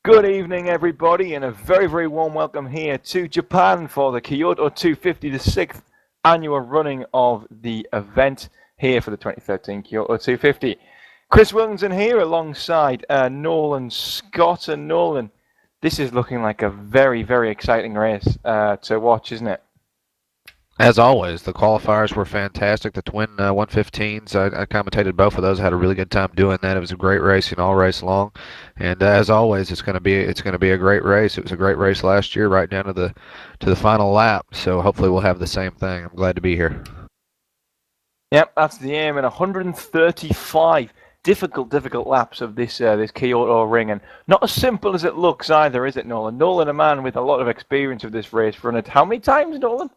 Good evening, everybody, and a very, very warm welcome here to Japan for the Kyoto 250, the sixth annual running of the event here for the 2013 Kyoto 250. Chris Wilkinson here alongside Nolan Scott. And Nolan, this is looking like a very, very exciting race to watch, isn't it? As always, the qualifiers were fantastic. The twin 115s, I commentated both of those. I had a really good time doing that. It was a great race, all race long, and as always, it's going to be a great race. It was a great race last year, right down to the final lap. So hopefully we'll have the same thing. I'm glad to be here. Yep, that's the aim, and 135 difficult laps of this Kyoto ring, and not as simple as it looks either, is it, Nolan? Nolan, a man with a lot of experience of this race, run it how many times, Nolan?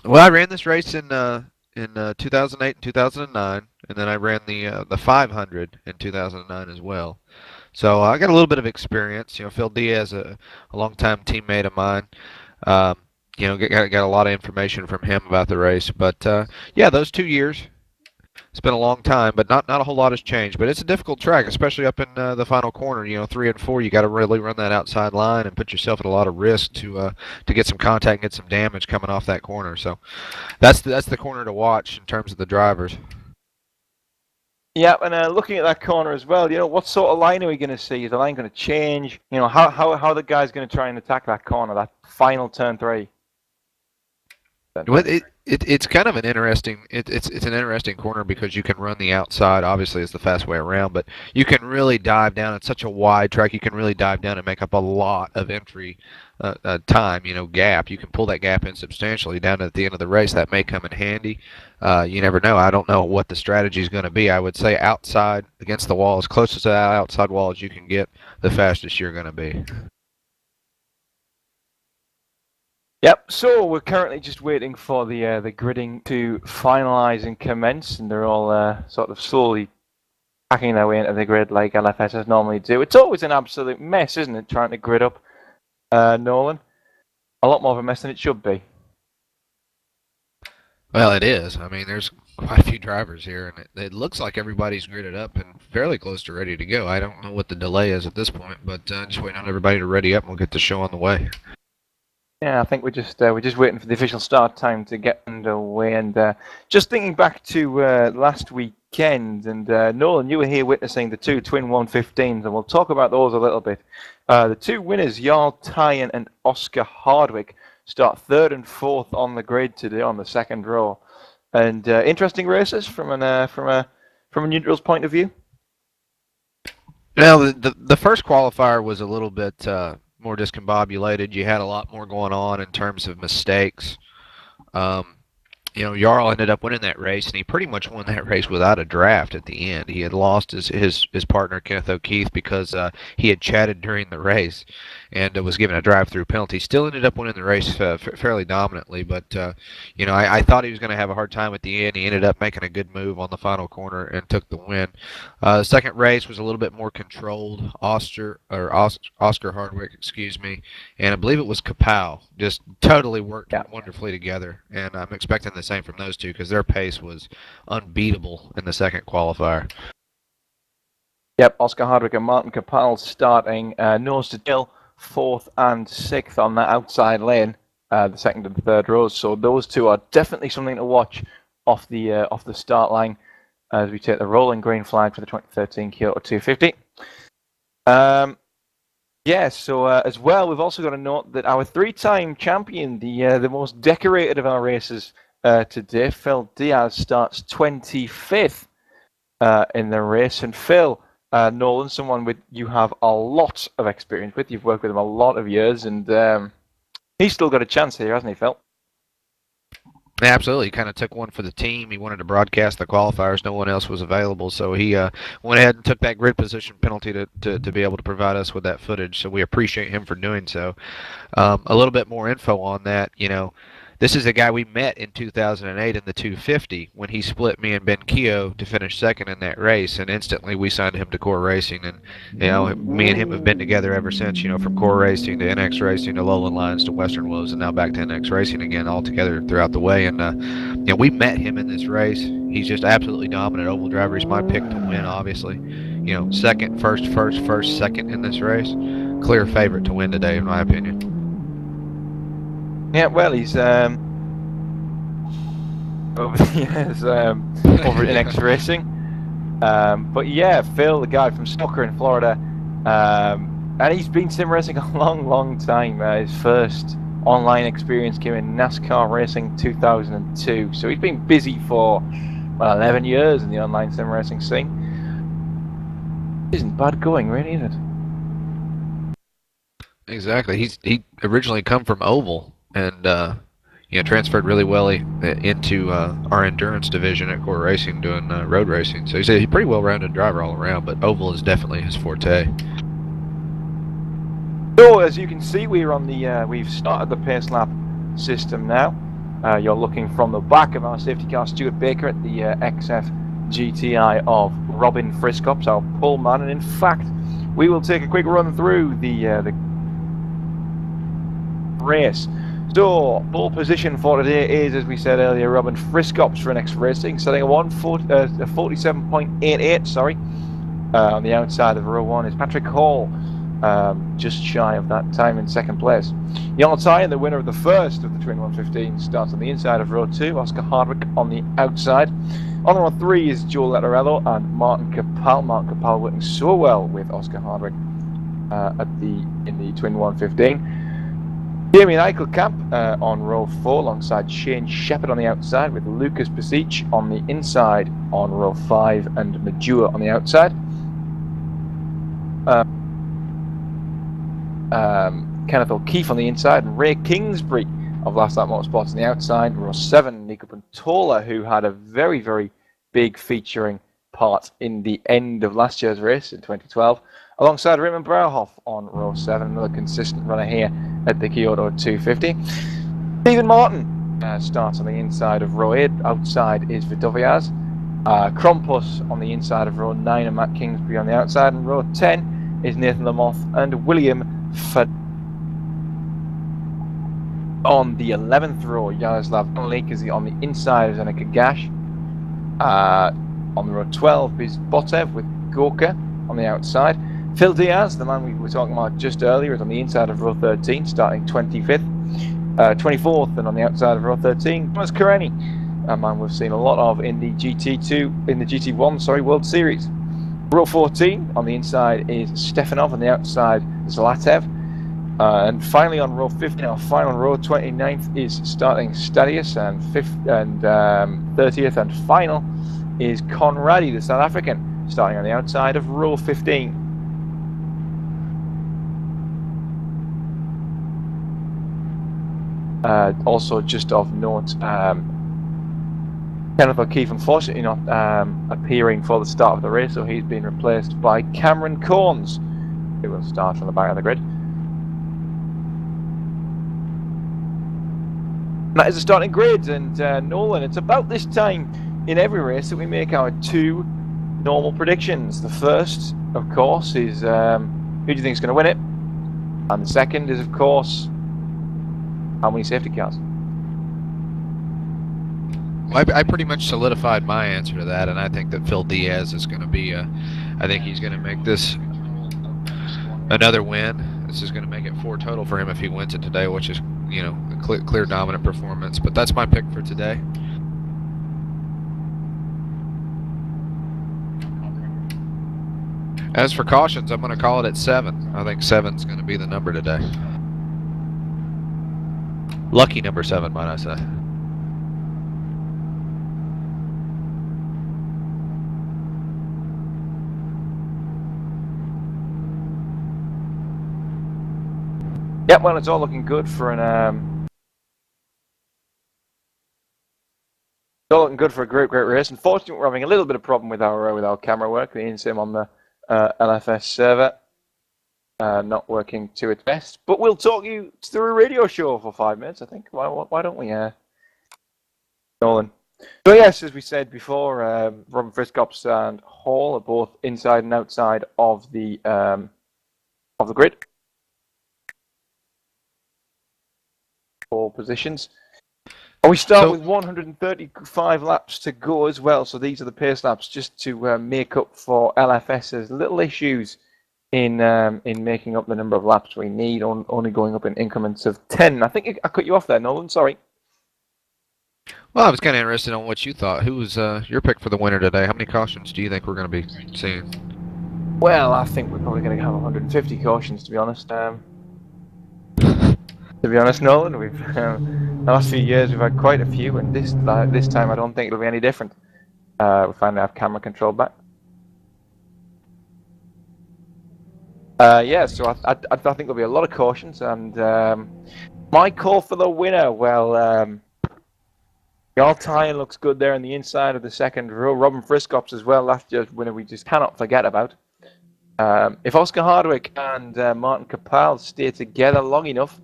Well, I ran this race in 2008 and 2009, and then I ran the 500 in 2009 as well. So I got a little bit of experience. Phil Diaz, a longtime teammate of mine. Um, got a lot of information from him about the race. But yeah, those 2 years, it's been a long time, but not a whole lot has changed. But it's a difficult track, especially up in the final corner. 3 and 4, you got to really run that outside line and put yourself at a lot of risk to get some contact and get some damage coming off that corner. So that's the corner to watch in terms of the drivers. Yeah, and looking at that corner as well, what sort of line are we going to see? Is the line going to change? How the guy's going to try and attack that corner, that final turn three? Well, it's kind of an interesting it's an interesting corner because you can run the outside. Obviously, it's the fast way around, but you can really dive down. It's such a wide track. You can really dive down and make up a lot of entry time. Gap. You can pull that gap in substantially down at the end of the race. That may come in handy. You never know. I don't know what the strategy is going to be. I would say outside against the wall, as close to that outside wall as you can get, the fastest you're going to be. Yep. So we're currently just waiting for the gridding to finalise and commence, and they're all sort of slowly packing their way into the grid like LFSs normally do. It's always an absolute mess, isn't it? Trying to grid up, Nolan. A lot more of a mess than it should be. Well, it is. I mean, there's quite a few drivers here, and it looks like everybody's gridded up and fairly close to ready to go. I don't know what the delay is at this point, but just waiting on everybody to ready up, and we'll get the show on the way. Yeah, I think we're just waiting for the official start time to get underway. And just thinking back to last weekend, and Nolan, you were here witnessing the two twin 115s, and we'll talk about those a little bit. The two winners, Jarl Tyen and Oscar Hardwick, start third and fourth on the grid today on the second row. And interesting races from a neutral's point of view. Now, the first qualifier was a little bit more discombobulated. You had a lot more going on in terms of mistakes. Um, Jarl ended up winning that race, and he pretty much won that race without a draft at the end. He had lost his partner, Kenneth O'Keefe, because he had chatted during the race and was given a drive-through penalty. Still ended up winning the race fairly dominantly, but, I thought he was going to have a hard time at the end. He ended up making a good move on the final corner and took the win. The second race was a little bit more controlled. Oscar Hardwick, excuse me, and I believe it was Kapow. Just totally worked wonderfully together, and I'm expecting the same from those two because their pace was unbeatable in the second qualifier. Yep, Oscar Hardwick and Martin Kapal starting nose to tail, fourth and sixth on that outside lane, the second and the third rows. So those two are definitely something to watch off the start line as we take the rolling green flag for the 2013 Kyoto 250. So as well, we've also got to note that our three-time champion, the most decorated of our races today, Phil Diaz, starts 25th in the race. And Phil, Nolan, someone you have a lot of experience with. You've worked with him a lot of years, and he's still got a chance here, hasn't he, Phil? Yeah, absolutely. He kind of took one for the team. He wanted to broadcast the qualifiers. No one else was available, so he went ahead and took that grid position penalty to be able to provide us with that footage. So we appreciate him for doing so. A little bit more info on that. This is a guy we met in 2008 in the 250 when he split me and Ben Keogh to finish second in that race, and instantly we signed him to Core Racing. And me and him have been together ever since. From Core Racing to NX Racing to Lowland Lines to Western Wolves, and now back to NX Racing again, all together throughout the way. And we met him in this race. He's just absolutely dominant oval driver. He's my pick to win, obviously. second, first, second in this race. Clear favorite to win today, in my opinion. Yeah, well, he's over the years over at Next Racing. But yeah, Phil, the guy from Stocker in Florida, and he's been sim racing a long time. His first online experience came in NASCAR racing 2002, so he's been busy for 11 years in the online sim racing scene. Isn't bad going, really, is it? Exactly. He originally come from Oval and transferred really well into our endurance division at Core Racing doing road racing. So he's a pretty well-rounded driver all around, but Oval is definitely his forte. So as you can see, we've started the pace lap system now. You're looking from the back of our safety car, Stuart Baker, at the XF GTI of Robin Friscops, our pole man, and in fact, we will take a quick run through the race. So, pole position for today is, as we said earlier, Robin Friscops for NX Racing, setting a 47.88, sorry. On the outside of row 1 is Patrick Hall, just shy of that time in second place. Jan Tyne, the winner of the first of the Twin 115, starts on the inside of row 2, Oscar Hardwick on the outside. On row 3 is Joe Letterello and Martin Capal. Martin Capal working so well with Oscar Hardwick in the Twin 115. Damien Eichelkamp on row 4 alongside Shane Shepherd on the outside, with Lucas Pasich on the inside on row 5 and Majua on the outside. Kenneth O'Keefe on the inside and Ray Kingsbury of Last Lap Motorsports on the outside. Row 7, Nico Pantola, who had a very big featuring part in the end of last year's race in 2012, alongside Raymond Brauhoff on row 7, another consistent runner here at the Kyoto 250. Stephen Martin starts on the inside of row 8, outside is Vidoviaz. Krompus on the inside of row 9 and Matt Kingsbury on the outside, and row 10 is Nathan Lamoth and William Fad. On the 11th row, Yaroslav Lake is on the inside of Zenica Gash. On the row 12 is Botev with Gorka on the outside. Phil Diaz, the man we were talking about just earlier, is on the inside of row 13, starting 25th. 24th, and on the outside of row 13, Thomas Kareni, a man we've seen a lot of in the GT1 World Series. Row 14, on the inside is Stefanov, on the outside Zlatev. And finally on row 15, our final row, 29th, is starting Stadius, and 30th and final is Conradi, the South African, starting on the outside of row 15. Also, just of note, Kenneth O'Keefe unfortunately not appearing for the start of the race, so he's been replaced by Cameron Corns, who will start on the back of the grid. And that is the starting grid, and Nolan, it's about this time in every race that we make our two normal predictions. The first, of course, is who do you think is going to win it? And the second is, of course, how many safety cars? Well, I pretty much solidified my answer to that, and I think that Phil Diaz is going to be, I think he's going to make this another win. This is going to make it 4 total for him if he wins it today, which is, a clear dominant performance. But that's my pick for today. As for cautions, I'm going to call it at 7. I think 7's going to be the number today. Lucky number 7, might I say. Yeah, well, it's all looking good for an it's all looking good for a great race. Unfortunately, we're having a little bit of problem with our camera work. The InSim on the LFS server not working to its best. But we'll talk you through a radio show for 5 minutes, I think. Why don't we, Nolan? So yes, as we said before, Robin Friscops and Hall are both inside and outside of the grid. All positions. And we start So- with 135 laps to go as well. So these are the pace laps just to make up for LFS's little issues in making up the number of laps we need, only going up in increments of 10. I think I cut you off there, Nolan. Sorry. Well, I was kind of interested on what you thought. Who was your pick for the winner today? How many cautions do you think we're going to be seeing? Well, I think we're probably going to have 150 cautions, to be honest. Nolan, we've the last few years we've had quite a few, and this time I don't think it'll be any different. We finally have camera control back. Yeah, so I think there'll be a lot of cautions, and my call for the winner, well, the all-tying looks good there on the inside of the second row. Robin Friscops as well, last year's winner we just cannot forget about. If Oscar Hardwick and Martin Capel stay together long enough,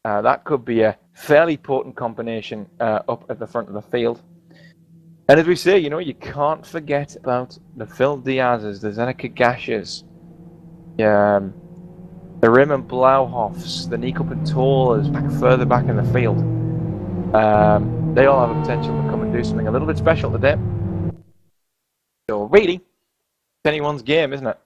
that could be a fairly potent combination up at the front of the field. And as we say, you can't forget about the Phil Diaz's, the Zeneca Gashes, the Raymond Blauhoffs, the Nico Pintolas further back in the field. They all have the potential to come and do something a little bit special today. So really, it's anyone's game, isn't it?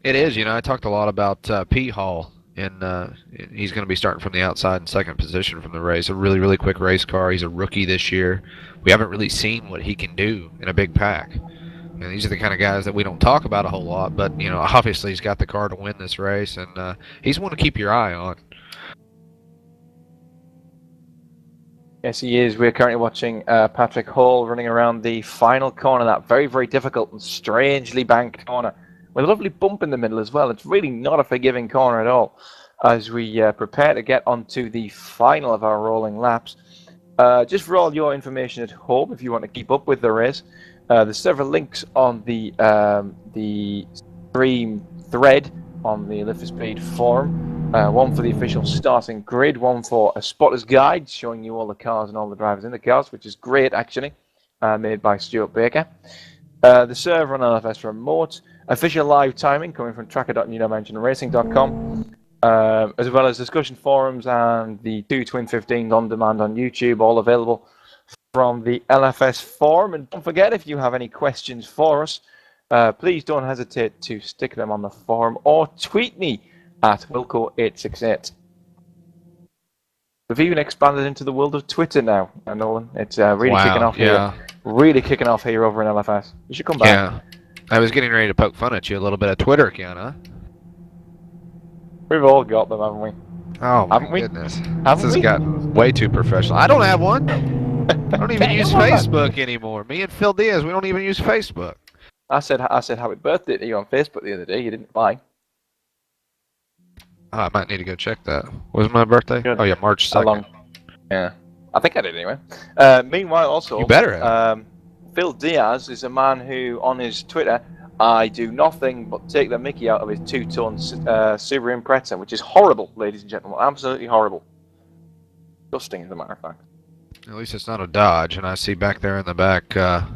It is. I talked a lot about P. Hall, and he's going to be starting from the outside in second position from the race. A really, really quick race car. He's a rookie this year. We haven't really seen what he can do in a big pack. And these are the kind of guys that we don't talk about a whole lot, but obviously he's got the car to win this race, and he's one to keep your eye on. Yes, he is. We're currently watching Patrick Hall running around the final corner, that very, very difficult and strangely banked corner, with a lovely bump in the middle as well. It's really not a forgiving corner at all, as we prepare to get onto the final of our rolling laps. Just for all your information at home, if you want to keep up with the race, there's several links on the stream thread on the Live for Speed forum. One for the official starting grid, one for a spotter's guide showing you all the cars and all the drivers in the cars, which is great actually, made by Stuart Baker. The server on LFS Remote, official live timing coming from tracker.newdimensionracing.com, as well as discussion forums and the two Twin 15s on demand on YouTube, all available from the LFS forum. And don't forget, if you have any questions for us, please don't hesitate to stick them on the forum or tweet me at Wilco868. We've even expanded into the world of Twitter now, Nolan. It's really kicking off here. Really kicking off here over in LFS. You should come back. Yeah, I was getting ready to poke fun at you a little bit of Twitter, Kiana. We've all got them, haven't we? Oh my goodness, this has gotten way too professional. I don't have one. I don't even use Facebook anymore. Me and Phil Diaz, we don't even use Facebook. I said happy birthday to you on Facebook the other day. You didn't lie. Oh, I might need to go check that. Was my birthday? Good. Oh yeah, March 2nd. Yeah, I think I did anyway. Meanwhile, also, you better have. Phil Diaz is a man who, on his Twitter, I do nothing but take the mickey out of his two-tone Subaru Impreza, which is horrible, ladies and gentlemen. Absolutely horrible. Disgusting, as a matter of fact. At least it's not a Dodge, and I see back there in the back,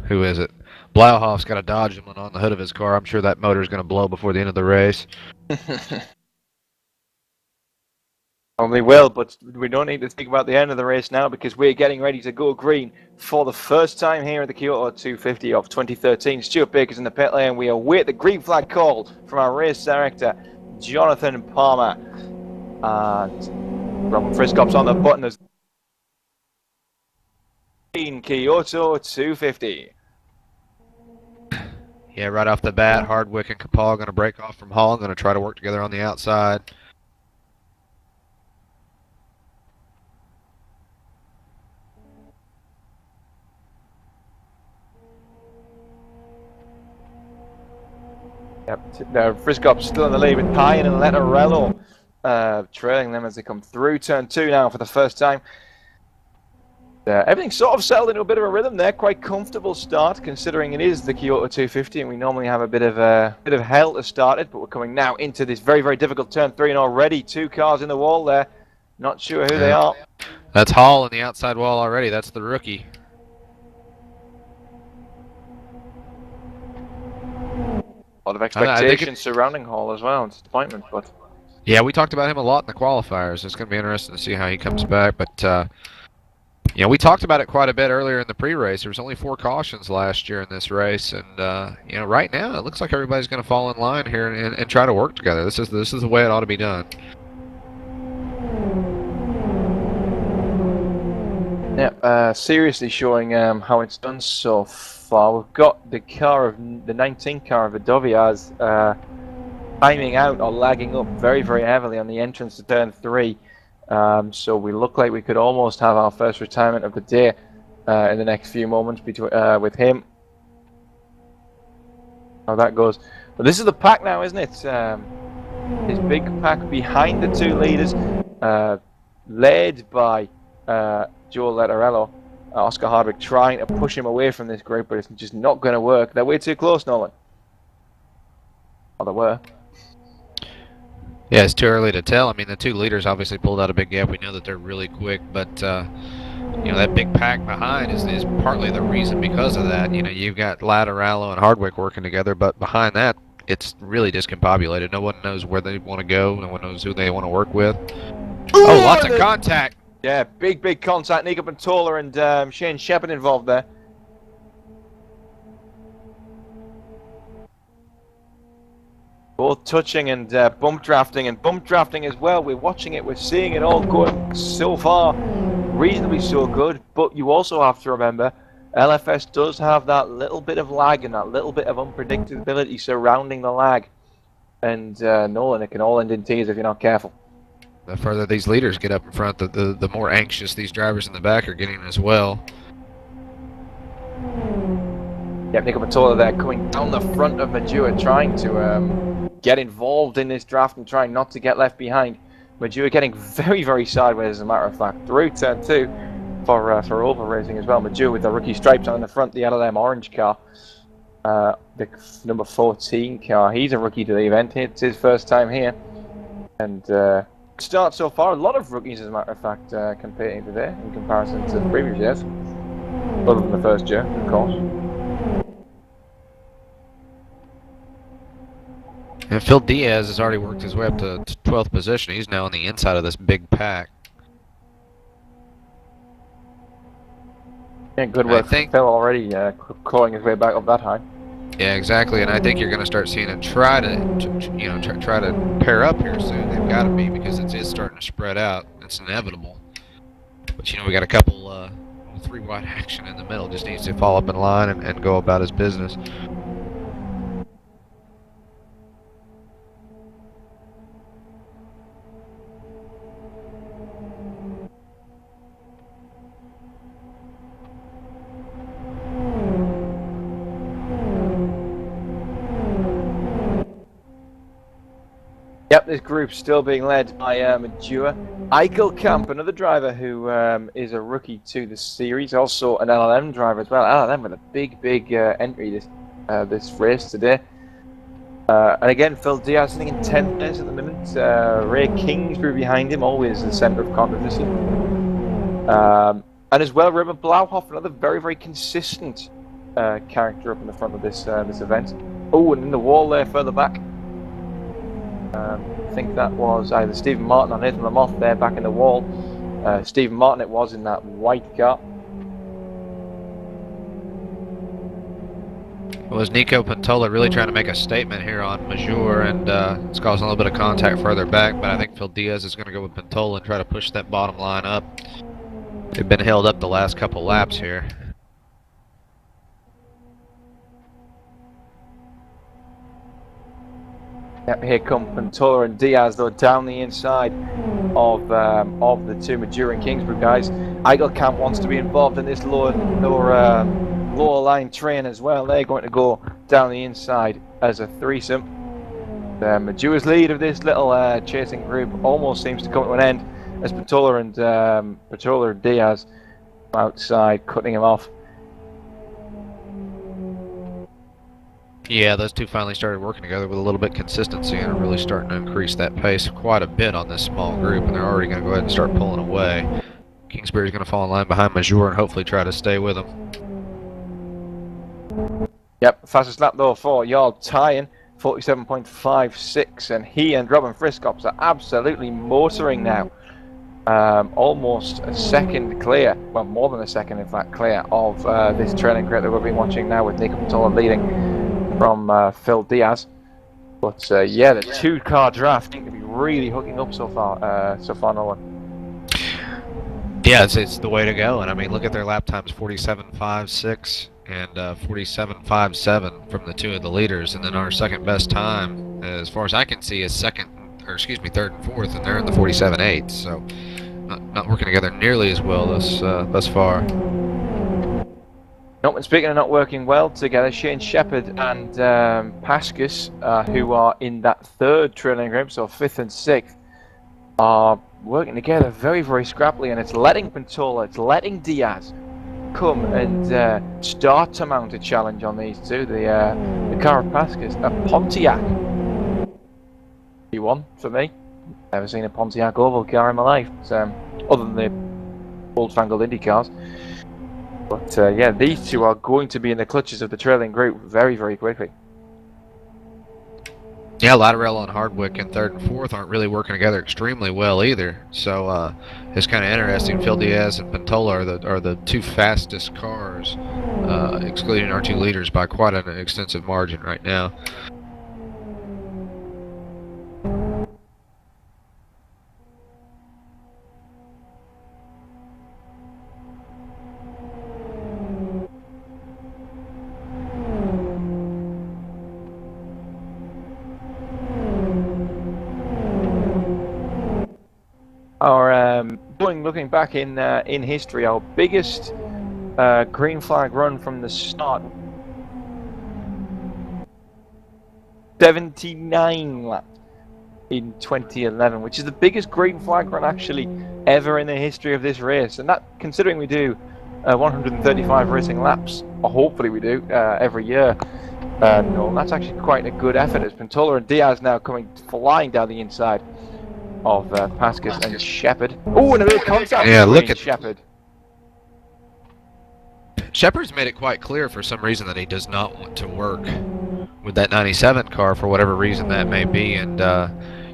who is it? Blauhoff's got a Dodge on the hood of his car. I'm sure that motor's going to blow before the end of the race. Probably will, but we don't need to think about the end of the race now because we're getting ready to go green for the first time here at the Kyoto 250 of 2013. Stuart Baker's in the pit lane. We await the green flag call from our race director, Jonathan Palmer. And Robin Friscops on the button as in Kyoto 250. Yeah, right off the bat, Hardwick and Capal going to break off from Hall. Going to try to work together on the outside. Yep, Friscops still in the lead with Pine and Letterello trailing them as they come through turn 2 now for the first time. Everything's sort of settled into a bit of a rhythm there. Quite comfortable start considering it is the Kyoto 250 and we normally have a bit of hell to start it, but we're coming now into this very, very difficult turn 3 and already 2 cars in the wall there. Not sure who they are. That's Hall in the outside wall already. That's the rookie. A lot of expectations surrounding Hall as well. Disappointment, but Yeah, we talked about him a lot in the qualifiers. It's going to be interesting to see how he comes back. But you know, we talked about it quite a bit earlier in the pre-race. There was only 4 cautions last year in this race, and you know, right now it looks like everybody's going to fall in line here and try to work together. This is the way it ought to be done. Yep, seriously showing how it's done so far. We've got the 19 car of Adovias timing out or lagging up very, very heavily on the entrance to turn 3. So we look like we could almost have our first retirement of the day in the next few moments with him. How that goes. But this is the pack now, isn't it? His big pack behind the 2 leaders, led by Joe Letterello, Oscar Hardwick, trying to push him away from this group, but it's just not going to work. They're way too close, Nolan. Oh, they were. Yeah, it's too early to tell. I mean, the 2 leaders obviously pulled out a big gap. We know that they're really quick, but you know, that big pack behind is partly the reason because of that. You know, you've got Latterallo and Hardwick working together, but behind that, it's really discombobulated. No one knows where they want to go. No one knows who they want to work with. Oh, lots of contact. Yeah, big contact. Nico Pantola and Shane Shepard involved there. Both touching and bump drafting as well. We're watching it. We're seeing it all going so far reasonably so good. But you also have to remember, LFS does have that little bit of lag and that little bit of unpredictability surrounding the lag. And Nolan, it can all end in tears if you're not careful. The further these leaders get up in front, the more anxious these drivers in the back are getting as well. Yep, Nico Pantola there coming down the front of Majua, trying to get involved in this draft and trying not to get left behind. Majua getting very, very sideways, as a matter of fact, through turn 2 for over racing as well. Majua with the rookie stripes on the front, the LLM orange car. The number 14 car, he's a rookie to the event. It's his first time here. And start so far, a lot of rookies, as a matter of fact, competing today in comparison to the previous years. Other than the first year, of course. And Phil Diaz has already worked his way up to 12th position. He's now on the inside of this big pack. Yeah, good work. Phil already clawing his way back up that high. Yeah, exactly. And I think you're going to start seeing it try to pair up here soon. They've got to be, because it is starting to spread out. It's inevitable. But you know, we got a couple 3 wide action in the middle. Just needs to fall up in line and go about his business. Yep, this group's still being led by Majua. Eichelkamp, another driver who is a rookie to the series, also an LLM driver as well. LLM with a big entry this race today. And again, Phil Diaz sitting in 10th place at the moment. Ray Kingsbury behind him, always the centre of controversy. And as well, Raymond Blauhoff, another very consistent character up in the front of this event. Oh, and in the wall there further back. I think that was either Stephen Martin or Nathan Lamotte there back in the wall. Stephen Martin it was in that white car. Was Nico Pantola really trying to make a statement here on Majeur, and it's causing a little bit of contact further back, but I think Phil Diaz is going to go with Pantola and try to push that bottom line up. They've been held up the last couple laps here. Yep, here come Pantola and Diaz though down the inside of the 2 Majura and Kingsbury guys. Eichelkamp wants to be involved in this lower line train as well. They're going to go down the inside as a threesome. Majura's lead of this little chasing group almost seems to come to an end as Pantola and Diaz outside cutting him off. Yeah, those 2 finally started working together with a little bit of consistency and are really starting to increase that pace quite a bit on this small group, and they're already going to go ahead and start pulling away. Kingsbury's going to fall in line behind Majeur and hopefully try to stay with him. Yep, fastest lap though for Jarl Tyen. 47.56, and he and Robin Friskops are absolutely motoring now. Almost a second clear, well, more than a second, in fact, clear of this trailing group that we've been watching now with Nico Patola leading from Phil Diaz. But yeah, the two-car draft seems to be really hooking up so far, Nolan. Yeah, it's the way to go. And I mean, look at their lap times: 47.56 and 47.57 from the two of the leaders. And then our second best time, as far as I can see, is third and fourth, and they're in the 47.8. So not working together nearly as well thus far. And speaking of not working well together, Shane Shepherd and Pascus, who are in that third trailing group, so 5th and 6th, are working together very, very scrappily, and it's letting Pantola, it's letting Diaz come and start to mount a challenge on these two. The car of Pascus, a Pontiac. P1 for me. Never seen a Pontiac oval car in my life, other than the old-fangled Indy cars. But yeah, these two are going to be in the clutches of the trailing group very, very quickly. Yeah, Latarella and Hardwick in third and fourth aren't really working together extremely well either. So it's kind of interesting. Phil Diaz and Pantola are the two fastest cars, excluding our two leaders, by quite an extensive margin right now. Our looking back in history, our biggest green flag run from the start, 79 laps in 2011, which is the biggest green flag run actually ever in the history of this race. And that, considering we do 135 racing laps, or hopefully we do every year, no, that's actually quite a good effort, as Pantola and Diaz now coming flying down the inside of Pascus and Shepherd. Oh, and a bit of contact between Shepherd. Shepherd's made it quite clear for some reason that he does not want to work with that 97 car for whatever reason that may be, and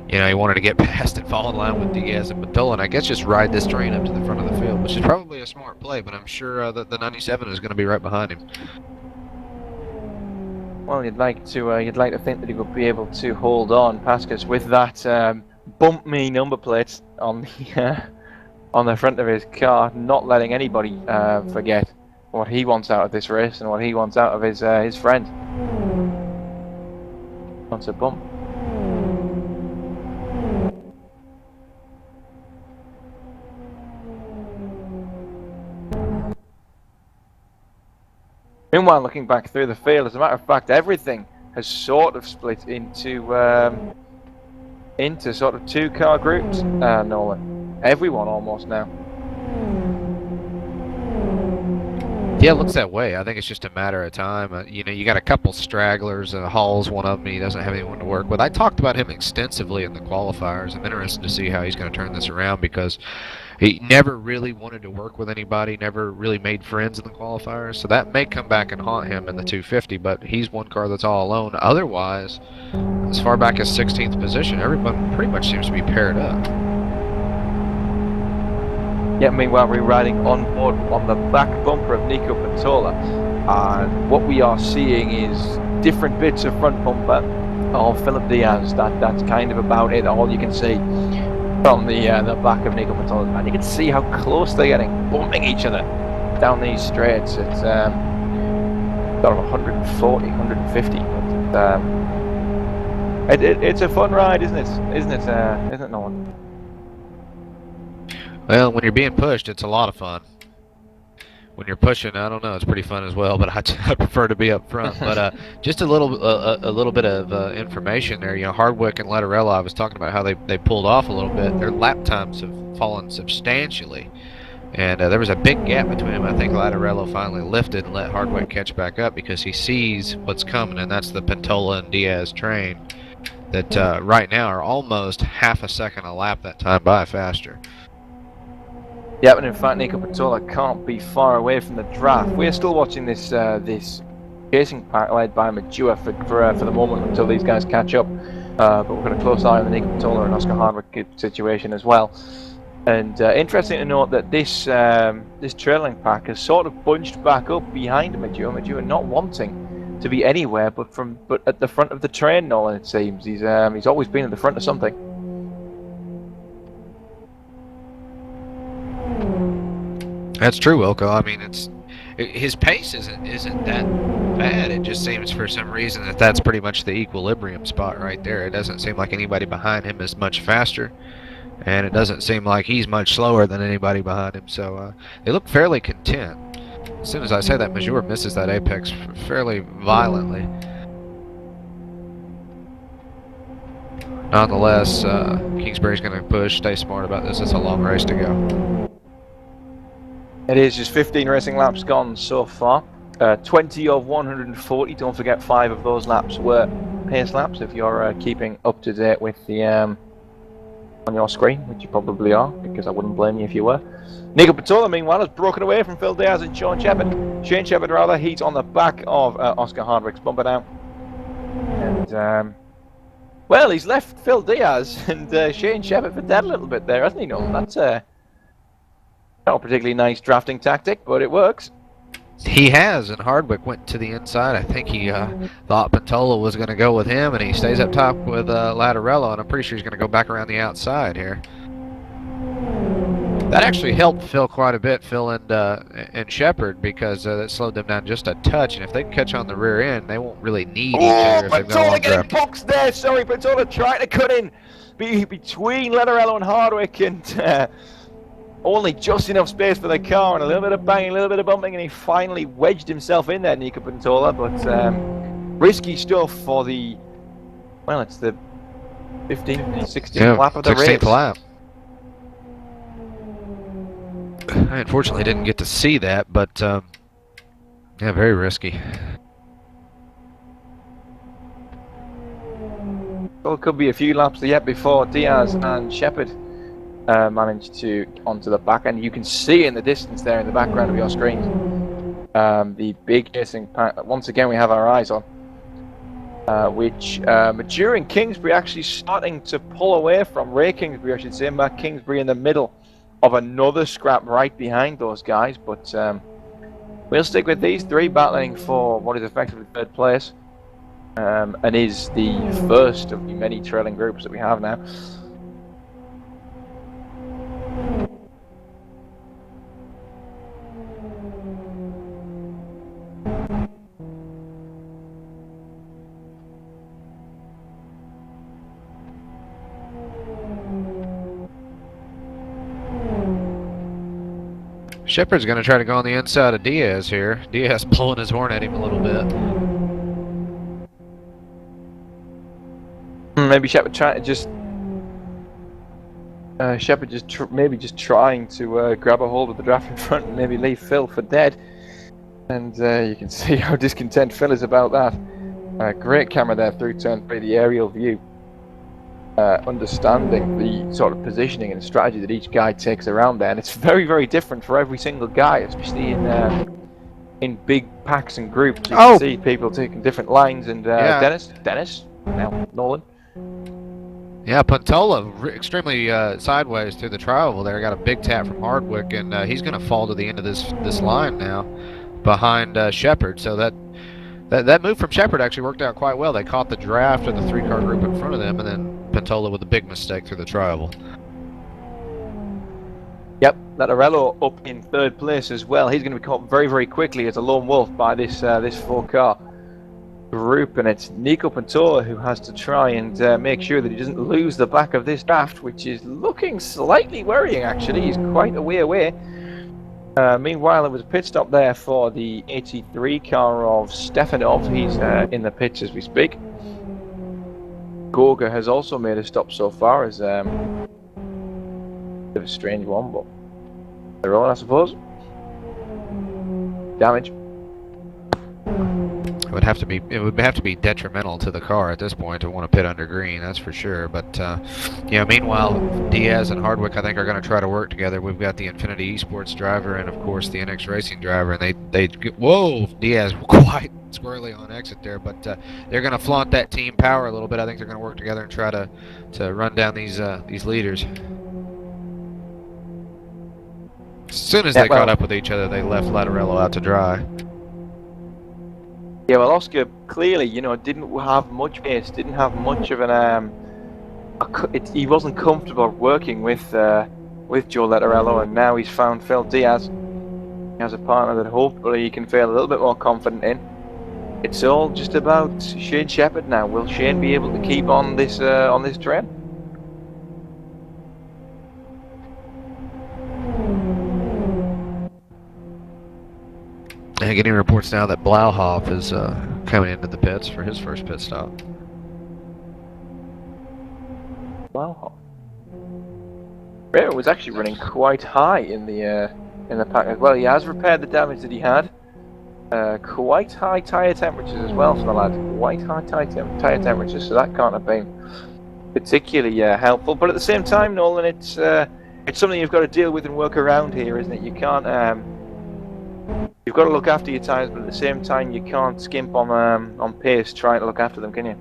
you know, he wanted to get past and fall in line with Diaz and Pantola, and I guess just ride this train up to the front of the field, which is probably a smart play, but I'm sure that the 97 is going to be right behind him. Well, you'd like to think that he would be able to hold on, Pascus, with that bump me number plate on the front of his car, not letting anybody forget what he wants out of this race and what he wants out of his friend. Wants a bump. Meanwhile, looking back through the field, as a matter of fact, everything has sort of split into sort of two-car groups, Nolan. Everyone almost now. Yeah, it looks that way. I think it's just a matter of time. You know, you got a couple stragglers. Hall's one of them. He doesn't have anyone to work with. I talked about him extensively in the qualifiers. I'm interested to see how he's going to turn this around, because he never really wanted to work with anybody, never really made friends in the qualifiers. So that may come back and haunt him in the 250, but he's one car that's all alone. Otherwise, as far back as 16th position, everyone pretty much seems to be paired up. Yeah, meanwhile we're riding on board on the back bumper of Nico Pantola, and what we are seeing is different bits of front bumper of Philip Diaz. That's kind of about it, all you can see from the back of Nico Pantola. And you can see how close they're getting, bumping each other down these straights. It's sort of 140, 150. But, it's a fun ride, isn't it? Isn't it, Nolan? Well, when you're being pushed, it's a lot of fun. When you're pushing, I don't know, it's pretty fun as well, but I prefer to be up front. But just a little bit of information there. You know, Hardwick and Latarella, I was talking about how they pulled off a little bit. Their lap times have fallen substantially, and there was a big gap between them. I think Latarella finally lifted and let Hardwick catch back up, because he sees what's coming, and that's the Pantola and Diaz train that right now are almost half a second a lap that time by faster. Yeah, but in fact, Nico Pantola can't be far away from the draft. We're still watching this chasing pack led by Majua for the moment until these guys catch up. But we've got a close eye on the Nico Patola and Oscar Hardwick situation as well. And interesting to note that this trailing pack has sort of bunched back up behind Majua. Majua not wanting to be anywhere but at the front of the train, Nolan, it seems. He's always been at the front of something. That's true, Wilco. I mean, his pace isn't that bad. It just seems for some reason that's pretty much the equilibrium spot right there. It doesn't seem like anybody behind him is much faster, and it doesn't seem like he's much slower than anybody behind him. So they look fairly content. As soon as I say that, Major misses that apex fairly violently. Nonetheless, Kingsbury's going to push, stay smart about this. It's a long race to go. It is just 15 racing laps gone so far. 20 of 140. Don't forget 5 of those laps were pace laps. If you're keeping up to date with the on your screen, which you probably are, because I wouldn't blame you if you were. Nico Patola, meanwhile, has broken away from Phil Diaz and Shane Shepherd, rather. He's on the back of Oscar Hardwick's bumper now. And well, he's left Phil Diaz and Shane Shepherd for dead a little bit there, hasn't he, Nolan? That's not a particularly nice drafting tactic, but it works. He has, and Hardwick went to the inside. I think he thought Patola was going to go with him, and he stays up top with Lattarello, and I'm pretty sure he's going to go back around the outside here. That actually helped Phil quite a bit, Phil and Shepherd, because that slowed them down just a touch, and if they can catch on the rear end, they won't really need each other if they've got a long getting boxed there, sorry, Patola trying to cut in between Lattarello and Hardwick, and only just enough space for the car, and a little bit of banging, a little bit of bumping, and he finally wedged himself in there, Nico Patola. But risky stuff for the, well, it's the 15th, 16th lap of the race. 16th lap. I unfortunately didn't get to see that, but yeah, very risky. Well, it could be a few laps yet before Diaz and Shepherd managed to onto the back end. You can see in the distance there in the background of your screen the big chasing pack that once again we have our eyes on, which Major and Kingsbury actually starting to pull away from. Ray Kingsbury, I should say. Matt Kingsbury in the middle of another scrap right behind those guys, but we'll stick with these three battling for what is effectively third place, and is the first of the many trailing groups that we have now. Shepherd's going to try to go on the inside of Diaz here. Diaz blowing his horn at him a little bit. Maybe Shepherd trying to just maybe just trying to grab a hold of the draft in front and maybe leave Phil for dead. And you can see how discontent Phil is about that. Great camera there through turn 3, the aerial view. Understanding the sort of positioning and strategy that each guy takes around there, and it's very, very different for every single guy, especially in big packs and groups. You can see people taking different lines, and Dennis, now Nolan. Yeah, Patola extremely sideways through the trial there. Got a big tap from Hardwick, and he's going to fall to the end of this line now, behind Shepherd. So that move from Shepherd actually worked out quite well. They caught the draft of the 3-car group in front of them, and then Patola with a big mistake through the trial. Yep, Lattarello up in third place as well. He's going to be caught very, very quickly as a lone wolf by this 4-car group, and it's Nico Patola who has to try and make sure that he doesn't lose the back of this draft, which is looking slightly worrying actually. He's quite a way away. Meanwhile, there was a pit stop there for the 83 car of Stefanov. He's in the pits as we speak. Gorga has also made a stop so far, as a bit of a strange one, but they're all, I suppose. Damage. it would have to be detrimental to the car at this point to want to pit under green. That's for sure. But meanwhile, Diaz and Hardwick, I think, are going to try to work together. We've got the Infinity Esports driver and, of course, the NX Racing driver, and whoa, Diaz quite squirrely on exit there, but they're going to flaunt that team power a little bit. I think they're going to work together and try to run down these leaders. As soon as they caught up with each other, they left Lattarello out to dry. Yeah, well, Oscar clearly, didn't have much pace, didn't have much of an he wasn't comfortable working with Joe Lattarello, and now he's found Phil Diaz. He has a partner that hopefully he can feel a little bit more confident in. It's all just about Shane Shepherd now. Will Shane be able to keep on this train? And getting reports now that Blauhoff is coming into the pits for his first pit stop. Blauhoff. Raymer was actually running quite high in the pack as well. He has repaired the damage that he had. Quite high tyre temperatures as well for the lad. Quite high tyre temperatures, so that can't have been particularly helpful. But at the same time, Nolan, it's something you've got to deal with and work around here, isn't it? You can't. You've got to look after your tyres, but at the same time, you can't skimp on pace trying to look after them, can you?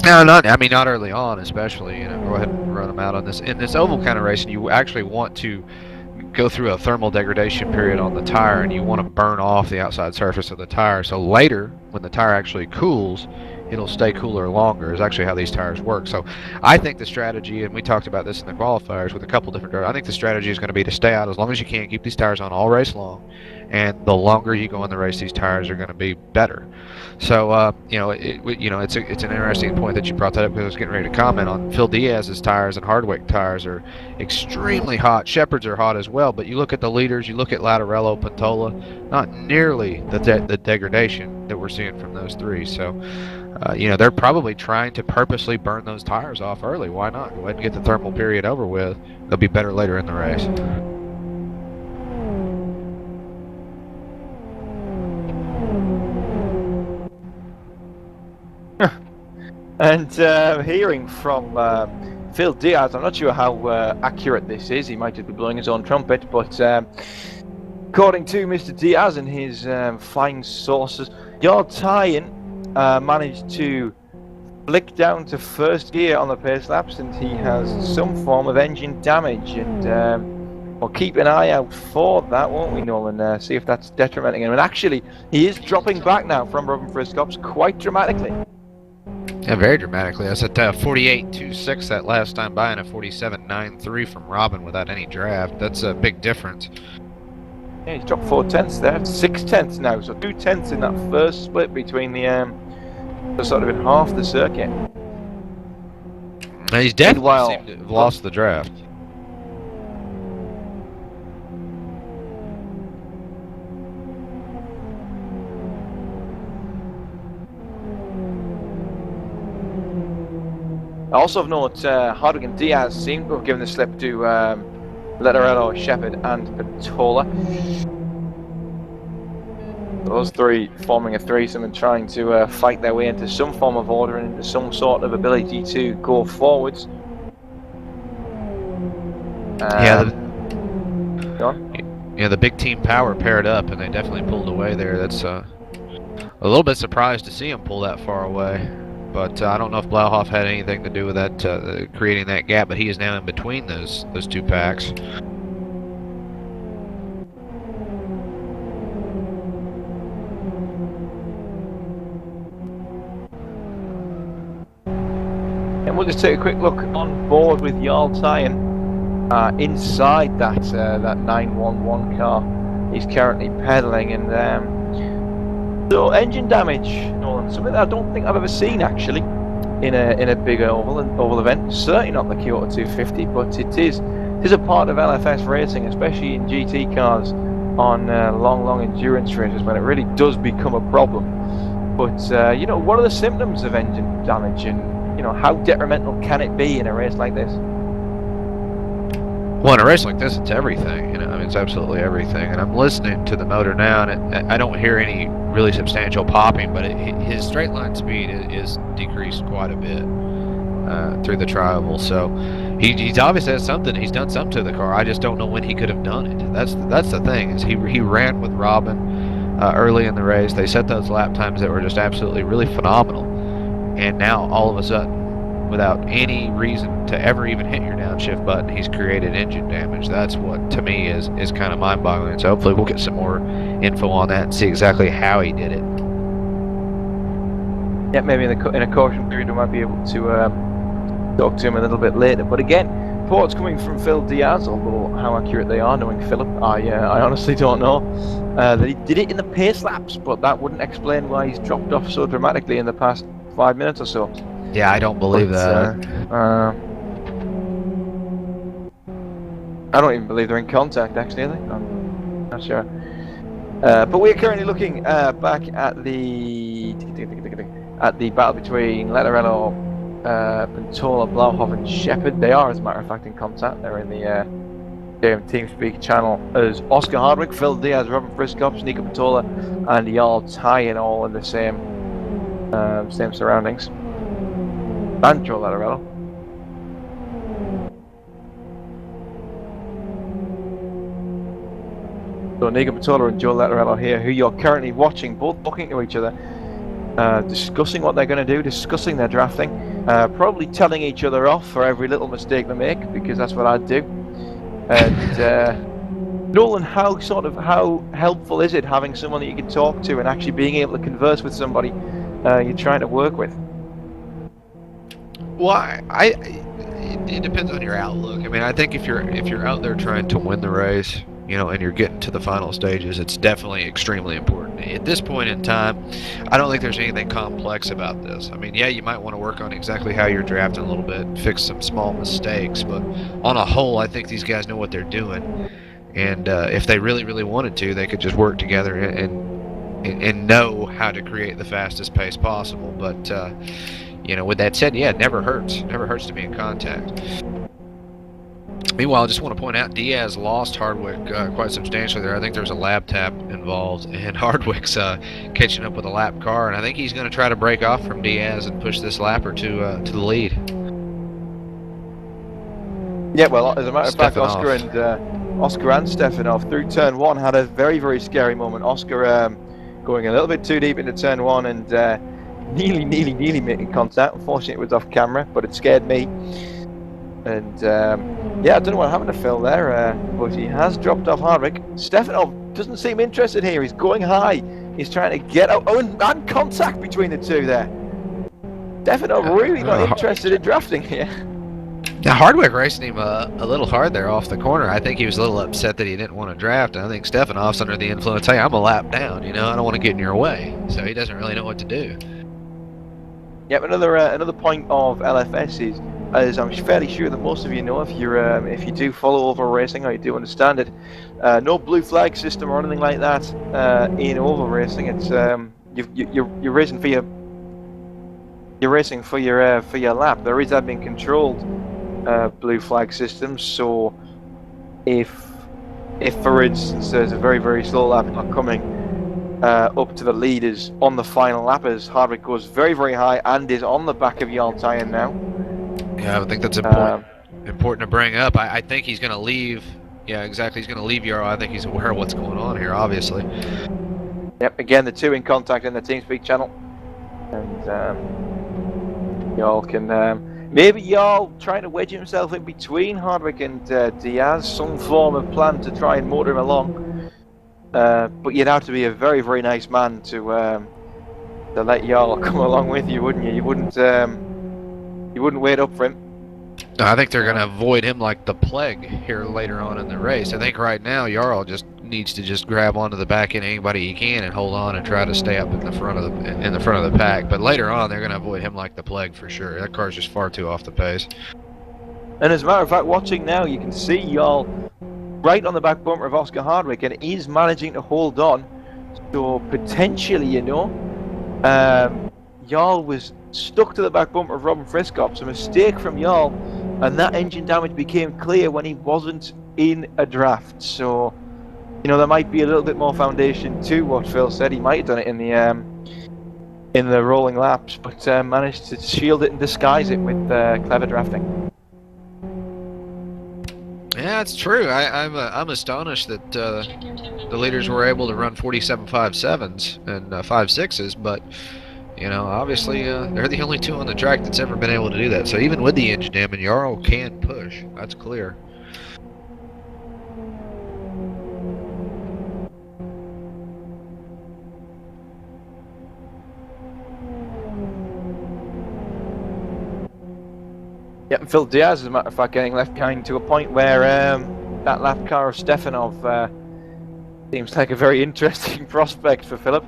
No, not early on, especially. Go ahead and run them out on this. In this oval kind of racing, you actually want to go through a thermal degradation period on the tire, and you want to burn off the outside surface of the tire. So later, when the tire actually cools, it'll stay cooler longer, is actually how these tires work. So I think the strategy, and we talked about this in the qualifiers with a couple different drivers, I think the strategy is going to be to stay out as long as you can, keep these tires on all race long, and the longer you go in the race, these tires are going to be better. So it's an interesting point that you brought that up, because I was getting ready to comment on Phil Diaz's tires, and Hardwick tires are extremely hot. Shepard's are hot as well, but you look at the leaders, you look at Lattarello, Pantola, not nearly the degradation that we're seeing from those three. So they're probably trying to purposely burn those tires off early. Why not? Go ahead and get the thermal period over with. They'll be better later in the race. And hearing from Phil Diaz, I'm not sure how accurate this is. He might just be blowing his own trumpet, but according to Mr. Diaz and his fine sources, your tie-in managed to flick down to first gear on the pace laps, and he has some form of engine damage, and we'll keep an eye out for that, won't we, Nolan? See if that's detrimenting him. And actually, he is dropping back now from Robin Friscops quite dramatically. Yeah, very dramatically. I said 48.26 that last time by, and a 47.93 from Robin without any draft. That's a big difference. Yeah, he's dropped 4 tenths there, 6 tenths now, so 2 tenths in that first split between the sort of in half the circuit. Now, he's definitely seemed to have lost the draft. I also have noted Hardwick and Diaz seem to have given the slip to Lattarello, Shepherd, and Pantola. Those three forming a threesome and trying to fight their way into some form of order and into some sort of ability to go forwards. The big team power paired up, and they definitely pulled away there. That's a little bit surprised to see them pull that far away. But I don't know if Blauhoff had anything to do with that, creating that gap. But he is now in between those two packs. And we'll just take a quick look on board with Jarl Tyen inside that 911 car. He's currently pedaling, and so engine damage, Nolan, something that I don't think I've ever seen actually in a big oval event. Certainly not the Kyoto 250, but it is a part of LFS racing, especially in GT cars on long endurance races, when it really does become a problem. But what are the symptoms of engine damage, and how detrimental can it be in a race like this? Well, in a race like this, it's everything. It's absolutely everything. And I'm listening to the motor now, and I don't hear any really substantial popping, but his straight line speed is decreased quite a bit through the tri-oval. So he's obviously has something. He's done something to the car. I just don't know when he could have done it. That's the thing, is he ran with Robin early in the race. They set those lap times that were just absolutely really phenomenal, and now all of a sudden, without any reason to ever even hit your downshift button, he's created engine damage. That's what, to me, is kind of mind-boggling. So hopefully we'll get some more info on that and see exactly how he did it. Yeah, maybe in a caution period we might be able to talk to him a little bit later. But again, reports coming from Phil Diaz, although how accurate they are, knowing Philip, I honestly don't know. That he did it in the pace laps, but that wouldn't explain why he's dropped off so dramatically in the past 5 minutes or so. Yeah, I don't believe that. I don't even believe they're in contact, actually, are they? I'm not sure. But we're currently looking back at the battle between Letterello, Pantola, Blauhoff and Shepard. They are, as a matter of fact, in contact. They're in the TeamSpeak channel as Oscar Hardwick, Phil Diaz, Robin Friskops, Nico Pantola and Jarl Tyen all in the same surroundings. And Joe Letterello. So Nico Pantola and Joe Letterello here, who you're currently watching, both looking to each other, discussing what they're going to do, discussing their drafting, probably telling each other off for every little mistake they make, because that's what I'd do. And Nolan, how helpful is it having someone that you can talk to and actually being able to converse with somebody you're trying to work with? Well, it depends on your outlook. I mean, I think if you're out there trying to win the race, you know, and you're getting to the final stages, it's definitely extremely important. At this point in time, I don't think there's anything complex about this. I mean, yeah, you might want to work on exactly how you're drafting a little bit, fix some small mistakes, but on a whole, I think these guys know what they're doing. And if they really, really wanted to, they could just work together and know how to create the fastest pace possible. But you know, with that said, yeah, it never hurts. It never hurts to be in contact. Meanwhile, I just want to point out Diaz lost Hardwick quite substantially there. I think there's a lap tap involved, and Hardwick's catching up with a lap car, and I think he's going to try to break off from Diaz and push this lapper to the lead. Yeah, well, as a matter of fact, Oscar and Stefanov through turn one had a very, very scary moment. Oscar going a little bit too deep into turn one and nearly making contact. Unfortunately, it was off camera, but it scared me. And yeah, I don't know what happened to Phil there, but he has dropped off Hardwick. Stefanov doesn't seem interested here. He's going high. He's trying to get out. Oh, and contact between the two there. Stefanov really not interested in drafting here. Now, Hardwick racing him a little hard there off the corner. I think he was a little upset that he didn't want to draft. And I think Stefanov's under the influence. Hey, I'm a lap down, you know. I don't want to get in your way. So he doesn't really know what to do. Yep, another point of LFS is, as I'm fairly sure that most of you know, if you do follow oval racing or you do understand it, no blue flag system or anything like that in oval racing. It's you're racing for your lap. There is that being controlled blue flag system. So if for instance there's a very, very slow lap not coming up to the leaders on the final lap, as Hardwick goes very, very high and is on the back of Jarl Tyen now. Yeah, I think that's important to bring up. I think he's going to leave. Yeah, exactly. He's going to leave Jarl. I think he's aware of what's going on here, obviously. Yep, again, the two in contact in the TeamSpeak channel. And Jarl can... maybe Jarl trying to wedge himself in between Hardwick and Diaz. Some form of plan to try and motor him along. But you'd have to be a very, very nice man to let Jarl come along with you, wouldn't you? You wouldn't wait up for him. No, I think they're going to avoid him like the plague here later on in the race. I think right now Jarl just needs to just grab onto the back end of anybody he can and hold on and try to stay up in the front of the pack. But later on, they're going to avoid him like the plague for sure. That car's just far too off the pace. And as a matter of fact, watching now, you can see Jarl right on the back bumper of Oscar Hardwick, and he's managing to hold on. So potentially, you know, Jarl was stuck to the back bumper of Robin Friskops. A mistake from Jarl, and that engine damage became clear when he wasn't in a draft. So you know, there might be a little bit more foundation to what Phil said. He might have done it in the rolling laps, but managed to shield it and disguise it with clever drafting. Yeah, it's true. I'm astonished that the leaders were able to run 47.57s and 5.6s, but you know, obviously they're the only two on the track that's ever been able to do that. So even with the engine damage, Jarl can push. That's clear. Yeah, and Phil Diaz, as a matter of fact, getting left behind to a point where that lap car of Stefanov seems like a very interesting prospect for Philip.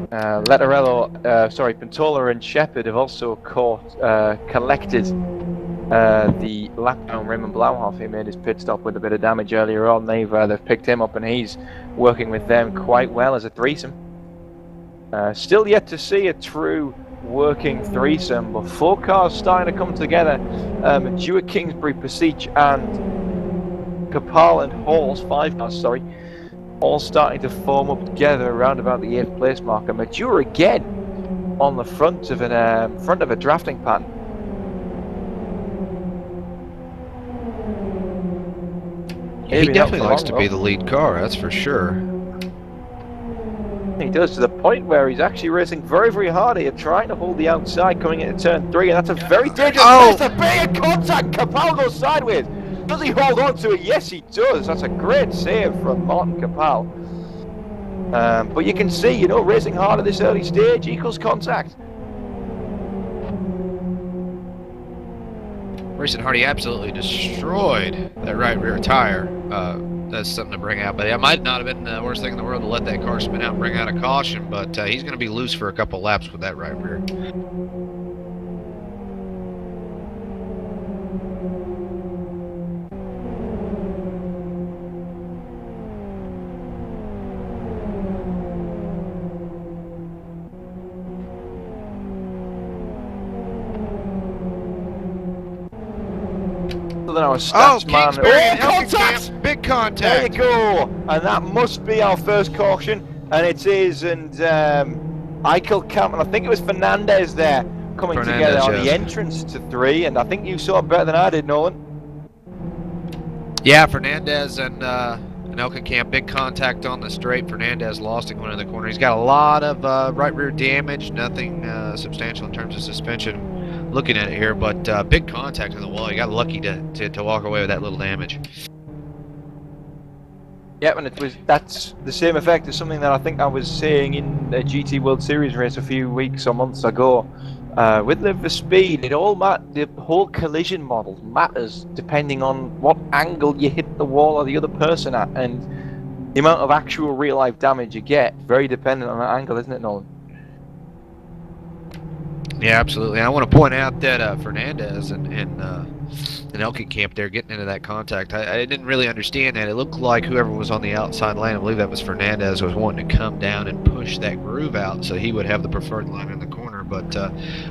Pintola and Shepard have also collected the lap down Raymond Blauhoff, who made his pit stop with a bit of damage earlier on. They've picked him up, and he's working with them quite well as a threesome. Still yet to see a true working threesome, but 4 cars starting to come together. Jewett, Kingsbury, Pasich, and Kapal and Halls, 5 cars, sorry, all starting to form up together around about the 8th place marker. Mature again on the front of a drafting pattern. He definitely likes to be the lead car, that's for sure. He does, to the point where he's actually racing very, very hard here, trying to hold the outside coming into turn 3, and that's a very dangerous place to be in contact. Kapal goes sideways. Does he hold on to it? Yes, he does. That's a great save from Martin Kapal. But you can see, you know, racing hard at this early stage equals contact. Racing Hardy absolutely destroyed that right rear tire. That's something to bring out, but it might not have been the worst thing in the world to let that car spin out and bring out a caution, but he's going to be loose for a couple laps with that right rear. Then our stats man. Contact! Big contact! There you go! And that must be our first caution, and it is, and Eichel Camp, and I think it was Fernandez there coming together on the entrance to 3, and I think you saw it better than I did, Nolan. Yeah, Fernandez and Elkenkamp, big contact on the straight. Fernandez lost it going in the corner. He's got a lot of right rear damage, nothing substantial in terms of suspension. Looking at it here, but big contact on the wall. You got lucky to walk away with that little damage. Yeah, and that's the same effect as something that I think I was saying in a GT World Series race a few weeks or months ago. With Live for Speed, the whole collision model matters depending on what angle you hit the wall or the other person at, and the amount of actual real life damage you get, very dependent on that angle, isn't it, Nolan? Yeah, absolutely. And I want to point out that Fernandez and Elkenkamp there getting into that contact, I didn't really understand that. It looked like whoever was on the outside lane, I believe that was Fernandez, was wanting to come down and push that groove out so he would have the preferred line in the corner, but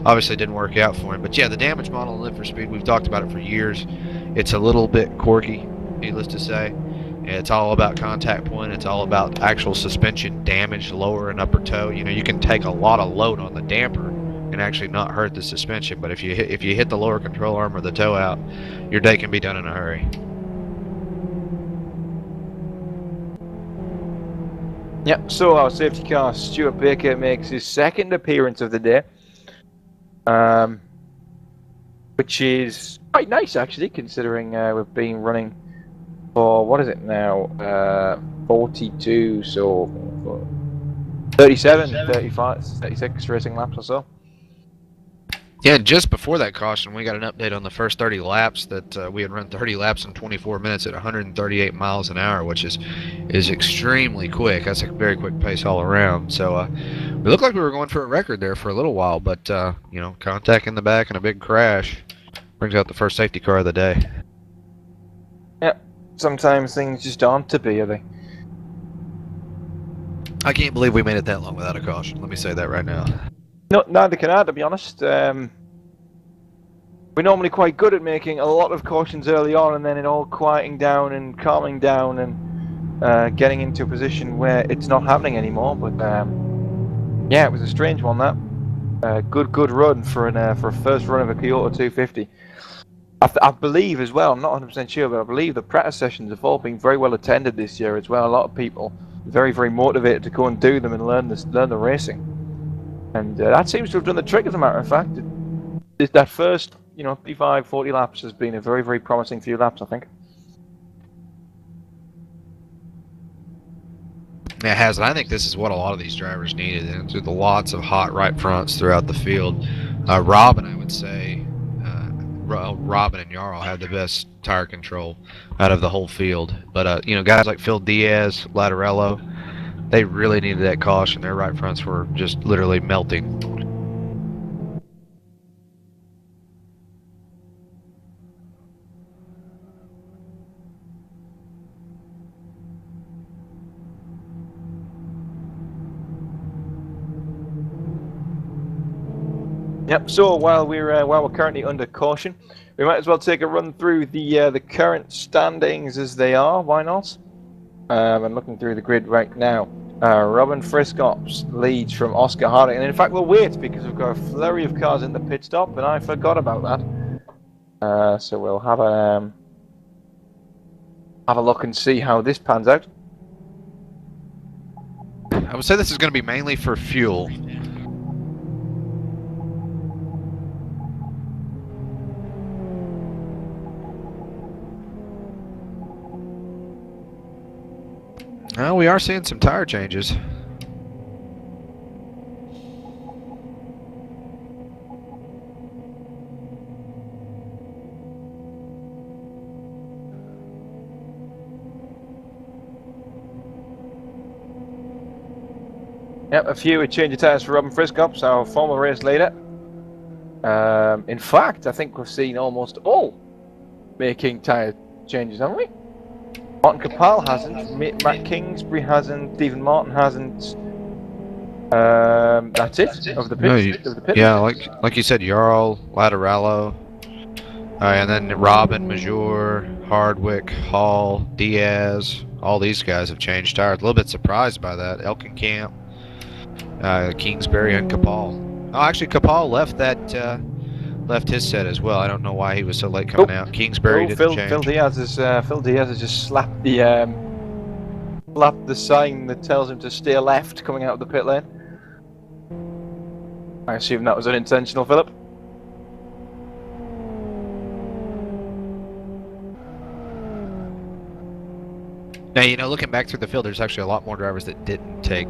obviously it didn't work out for him. But yeah, the damage model in Live for Speed, we've talked about it for years. It's a little bit quirky, needless to say. It's all about contact point. It's all about actual suspension damage, lower and upper toe. You know, you can take a lot of load on the damper and actually not hurt the suspension, but if you hit the lower control arm or the toe out, your day can be done in a hurry. Yep, so our safety car, Stuart Baker, makes his second appearance of the day, which is quite nice actually, considering we've been running for, what is it now, 42, so 37, 35, 36 racing laps or so. Yeah, just before that caution, we got an update on the first 30 laps that we had run 30 laps in 24 minutes at 138 miles an hour, which is extremely quick. That's a very quick pace all around. So we looked like we were going for a record there for a little while, but you know, contact in the back and a big crash brings out the first safety car of the day. Yeah, sometimes things just aren't to be, are they? I can't believe we made it that long without a caution. Let me say that right now. No, neither can I, to be honest. we're normally quite good at making a lot of cautions early on, and then it all quieting down and calming down and getting into a position where it's not happening anymore. But yeah, it was a strange one, that. Good run for a first run of a Kyoto 250. I believe as well, I'm not 100% sure, but I believe the practice sessions have all been very well attended this year as well. A lot of people very motivated to go and do them and learn the racing. And that seems to have done the trick, as a matter of fact. That first, 35, 40 laps has been a very promising few laps, I think. It has, and I think this is what a lot of these drivers needed. And through the lots of hot right fronts throughout the field, Robin, I would say, Robin and Jarl had the best tire control out of the whole field. But guys like Phil Diaz, Latarello, they really needed that caution. Their right fronts were just literally melting. Yep. So while we're currently under caution, we might as well take a run through the current standings as they are. Why not? I'm looking through the grid right now. Robin Friskops leads from Oscar Harding, and in fact we'll wait because we've got a flurry of cars in the pit stop, and I forgot about that. So we'll have a look and see how this pans out. I would say this is going to be mainly for fuel. Well, we are seeing some tire changes. Yep, a few change of tyres for Robin Friskops, our former race leader. In fact, I think we've seen almost all making tyre changes, haven't we? Martin Capal hasn't, Matt Kingsbury hasn't, Stephen Martin hasn't. That's it of the pits. Yeah, like you said, Jarl, Latarello, and then Robin, Major, Hardwick, Hall, Diaz. All these guys have changed tires. A little bit surprised by that. Elkenkamp, Kingsbury, and Capal. Oh, actually, Capal left left his set as well. I don't know why he was so late coming out. Kingsbury didn't change. Phil Diaz has just slapped the sign that tells him to steer left coming out of the pit lane. I assume that was unintentional, Philip. Now, looking back through the field, there's actually a lot more drivers that didn't take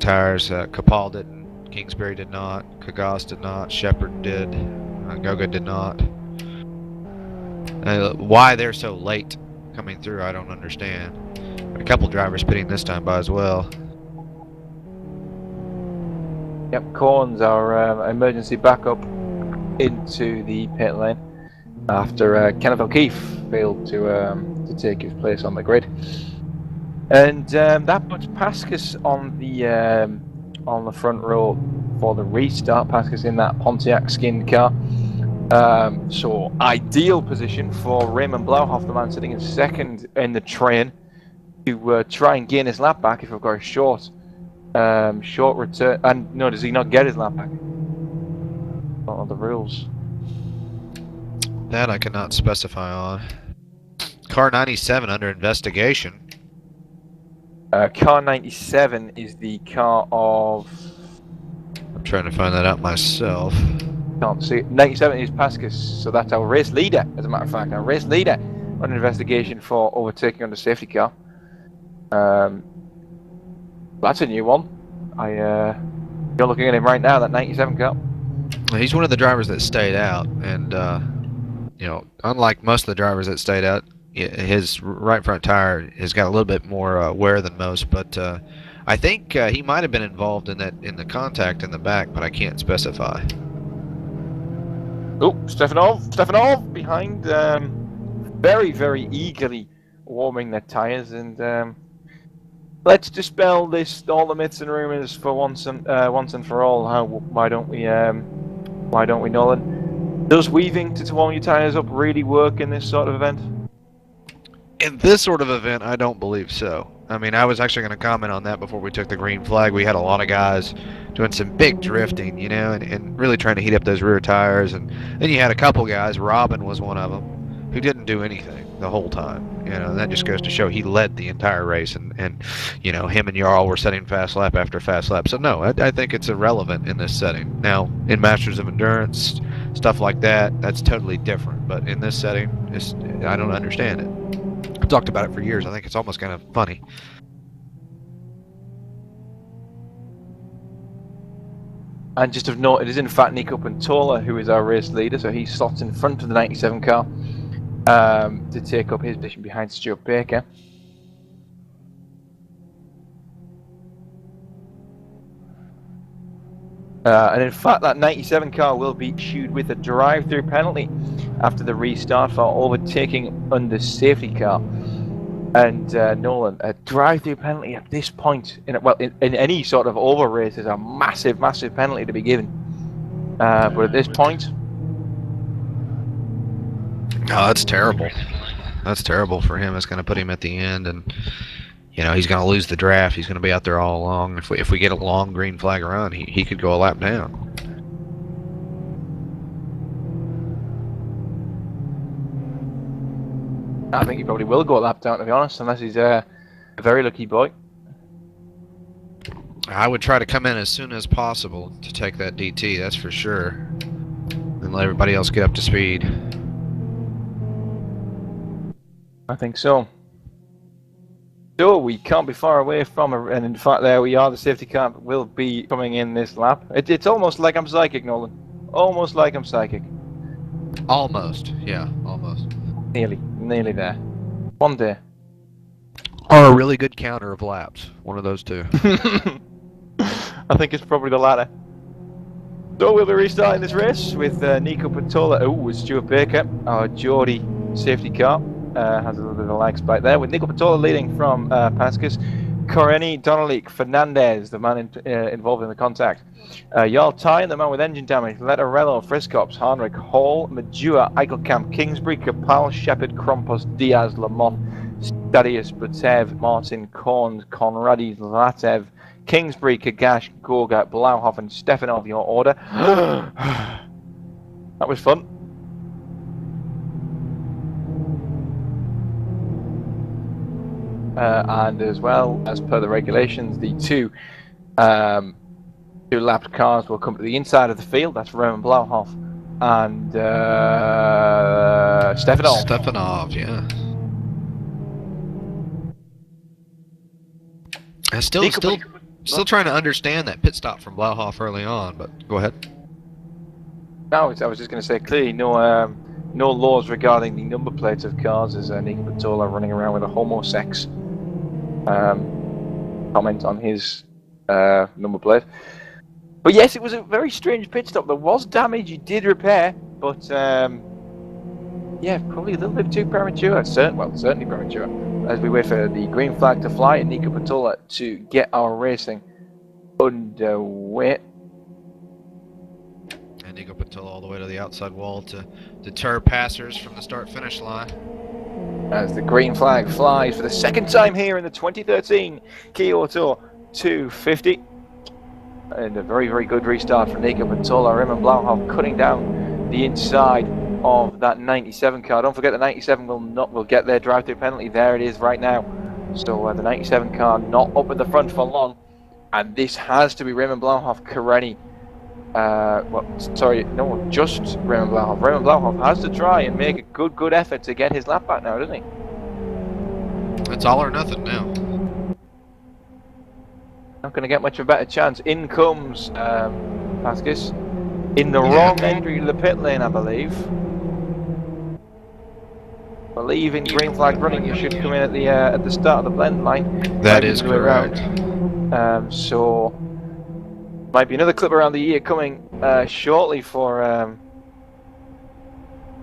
tires. Capal didn't. Kingsbury did not, Kagas did not, Shepard did, Goga did not. Why they're so late coming through, I don't understand. A couple drivers pitting this time by as well. Yep, Corns, our emergency backup into the pit lane after Kenneth O'Keefe failed to take his place on the grid. And that puts Pascas on the front row for the restart. Pascas in that Pontiac skinned car. So ideal position for Raymond Blauhoff, the man sitting in second in the train, to try and gain his lap back if we've got a short return. And no, does he not get his lap back? Not on the rules. That I cannot specify on. Car 97 under investigation. Car 97 is the car of... I'm trying to find that out myself. Can't see it. 97 is Pascas, so that's our race leader, as a matter of fact. Our race leader under investigation for overtaking under safety car. That's a new one. You're looking at him right now, that 97 car. He's one of the drivers that stayed out, and unlike most of the drivers that stayed out, his right front tire has got a little bit more wear than most, but I think he might have been involved in the contact in the back, but I can't specify. Oh, Stefanov behind, very eagerly warming their tires, and let's dispel all the myths and rumors for once and for all. Why don't we Why don't we, Nolan? Does weaving to warm your tyres up really work in this sort of event? In this sort of event, I don't believe so. I mean, I was actually going to comment on that before we took the green flag. We had a lot of guys doing some big drifting, you know, and really trying to heat up those rear tires. And then you had a couple guys, Robin was one of them, who didn't do anything the whole time. You know, and that just goes to show he led the entire race. And you know, him and Jarl were setting fast lap after fast lap. So, no, I think it's irrelevant in this setting. Now, in Masters of Endurance, stuff like that, that's totally different. But in this setting, I don't understand it. I've talked about it for years. I think it's almost kind of funny. And just of note, it is in fact Nico Pantola who is our race leader, so he slots in front of the 97 car to take up his position behind Stuart Baker. And in fact, that 97 car will be issued with a drive-through penalty after the restart for overtaking under safety car. And Nolan, a drive-through penalty at this point, in any sort of over race, is a massive, massive penalty to be given. But at this point, no, that's terrible. That's terrible for him. It's going to put him at the end, and you know he's going to lose the draft. He's going to be out there all along. If we get a long green flag run, he could go a lap down. I think he probably will go a lap down, to be honest, unless he's a very lucky boy. I would try to come in as soon as possible to take that DT, that's for sure, and let everybody else get up to speed. I think so. So we can't be far away from her, and in fact there we are, the safety car will be coming in this lap. It's almost like I'm psychic, Nolan. Almost like I'm psychic. Almost, yeah, almost. Nearly there. One day. Or a really good counter of laps. One of those two. I think it's probably the latter. So we'll be restarting this race with Nico Pantola. With Stuart Baker, our Geordie safety car. Has a little bit of a lag spike there, with Nico Pantola leading from Pascas. Coreni, Donalik, Fernandez, the man involved in the contact. Jarl Tyne, the man with engine damage. Letterello, Friskops, Harnrick, Hall, Majua, Eichelkamp, Kingsbury, Kapal, Shepard, Krompus, Diaz, Lamotte, Stadius, Butev, Martin, Korn, Conradi, Zlatev, Kingsbury, Kagash, Gorga, Blauhoff, and Stefanov, your order. That was fun. And as well, as per the regulations, the two lapped cars will come to the inside of the field. That's Roman Blauhoff and Stefanov. Stefanov, yeah. I'm still trying to understand that pit stop from Blauhoff early on, but go ahead. No, I was just going to say, clearly no laws regarding the number plates of cars, as Nico Pantola running around with a homosex comment on his number plate. But yes, it was a very strange pit stop. There was damage you did repair, but yeah, probably a little bit too premature. Certainly premature. As we wait for the green flag to fly and Nico Pantola to get our racing underway. And Nico Pantola all the way to the outside wall to deter passers from the start-finish line. As the green flag flies for the second time here in the 2013 Kyoto 250. And a very, very good restart from Nico Pantola. Raymond Blauhoff cutting down the inside of that 97 car. Don't forget the 97 will get their drive-through penalty. There it is right now. So the 97 car not up at the front for long. And this has to be Raymond Blauhoff, Coreni. Just Raymond Blauhoff. Raymond Blauhoff has to try and make a good effort to get his lap back now, doesn't he? It's all or nothing now. Not going to get much of a better chance. In comes Pascas in the wrong entry to the pit lane, I believe. In green flag running, you should come in at the start of the blend line. That is correct. So might be another clip around the year coming shortly for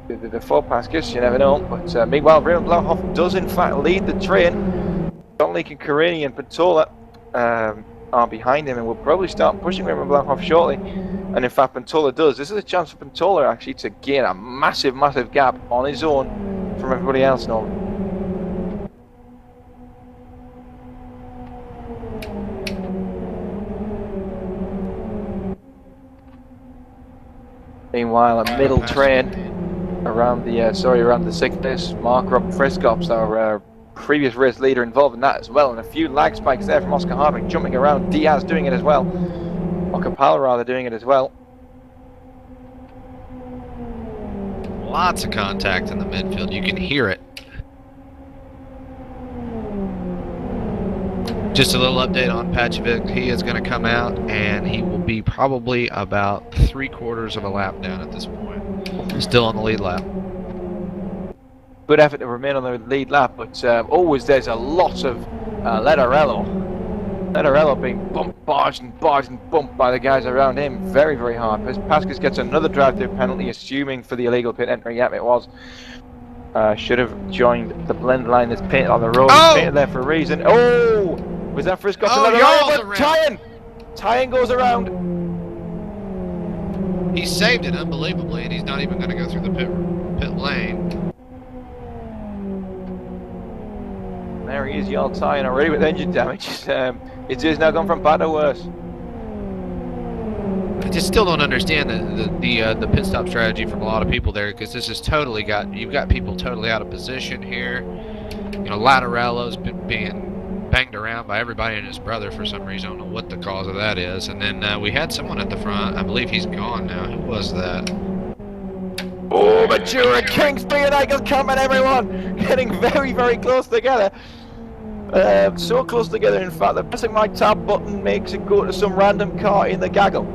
the four Pascas. You never know. But meanwhile, Raymond Blauhoff does in fact lead the train. Donlik and Coreni and Pantola are behind him, and will probably start pushing Raymond Blauhoff shortly. And in fact, Pantola does. This is a chance for Pantola actually to gain a massive, massive gap on his own from everybody else now. Meanwhile, a middle train around the around the 6th place mark. Robert Friscops, our previous race leader, involved in that as well, and a few lag spikes there from Oscar Hardwick jumping around. Diaz doing it as well, or Capal rather doing it as well. Lots of contact in the midfield. You can hear it. Just a little update on Pajovic. He is going to come out, and he will be probably about 3/4 of a lap down at this point. Still on the lead lap. Good effort to remain on the lead lap, but always there's a lot of Letterello. Letterello being bumped, barged and bumped by the guys around him very, very hard. Pascas gets another drive-through penalty, assuming for the illegal pit entry. Yep, it was. Should have joined the blend line that's painted on the road. Oh! It's painted there for a reason. Oh! Was that Frisco? Oh, Tyan goes around. He saved it unbelievably, and he's not even going to go through the pit lane. There he is, Jarl Tyan already with engine damage. It is now gone from bad to worse. I just still don't understand the pit stop strategy from a lot of people there, because this is totally you've got people totally out of position here. You know, Laterello's been being banged around by everybody and his brother for some reason. I don't know what the cause of that is. And then we had someone at the front. I believe he's gone now. Who was that? Oh, Matura, Kingsbury and Eichel coming, everyone! Getting very, very close together. So close together, in fact, that pressing my tab button makes it go to some random car in the gaggle.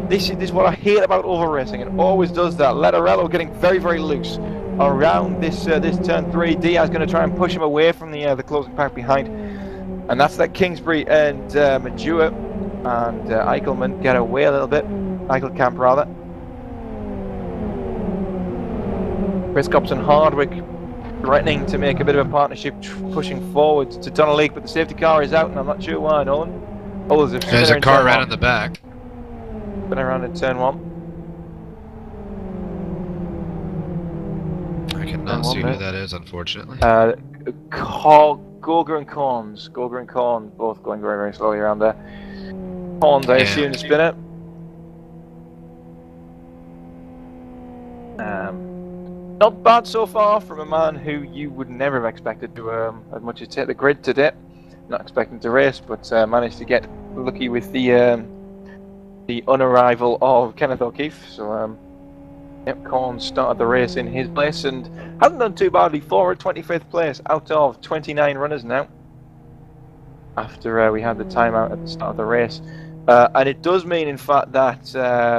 This is what I hate about over racing. It always does that. Letterello getting very, very loose around this turn 3. Diaz going to try and push him away from the closing pack behind. And that's that Kingsbury and Majua and Eichelman get away a little bit. Eichelkamp rather. Briscops and Hardwick threatening to make a bit of a partnership, pushing forward to Tunnel Lake, but the safety car is out, and I'm not sure why, Nolan. Oh, there's a car right in the back. Been around in turn 1. I cannot see who that is, unfortunately. Gorga and Corns. Gorga and Corn both going very, very slowly around there. Corns, I assume, to spin it. Not bad so far from a man who you would never have expected to as much as take the grid today. Not expecting to race, but managed to get lucky with the unarrival of Kenneth O'Keefe. So yep, Corn started the race in his place and hasn't done too badly for it. 25th place out of 29 runners now. After we had the timeout at the start of the race. And it does mean, in fact, that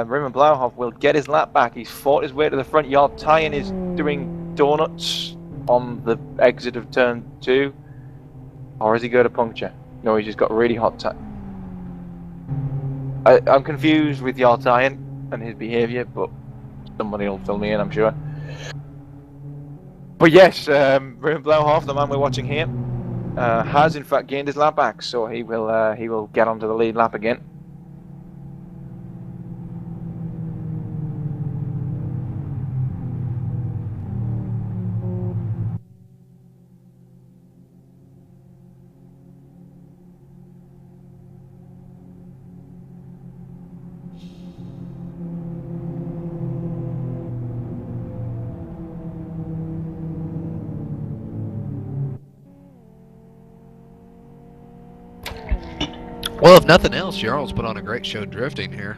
Raymond Blauhoff will get his lap back. He's fought his way to the front. Jarl Tyan is doing donuts on the exit of turn 2. Or has he got a puncture? No, he's just got really hot time. I'm confused with Jarl Tyan and his behaviour, but somebody will fill me in, I'm sure. But yes, Raymond Blauhoff, the man we're watching here, has in fact gained his lap back, so he will get onto the lead lap again. Well, if nothing else, Jarl's put on a great show drifting here.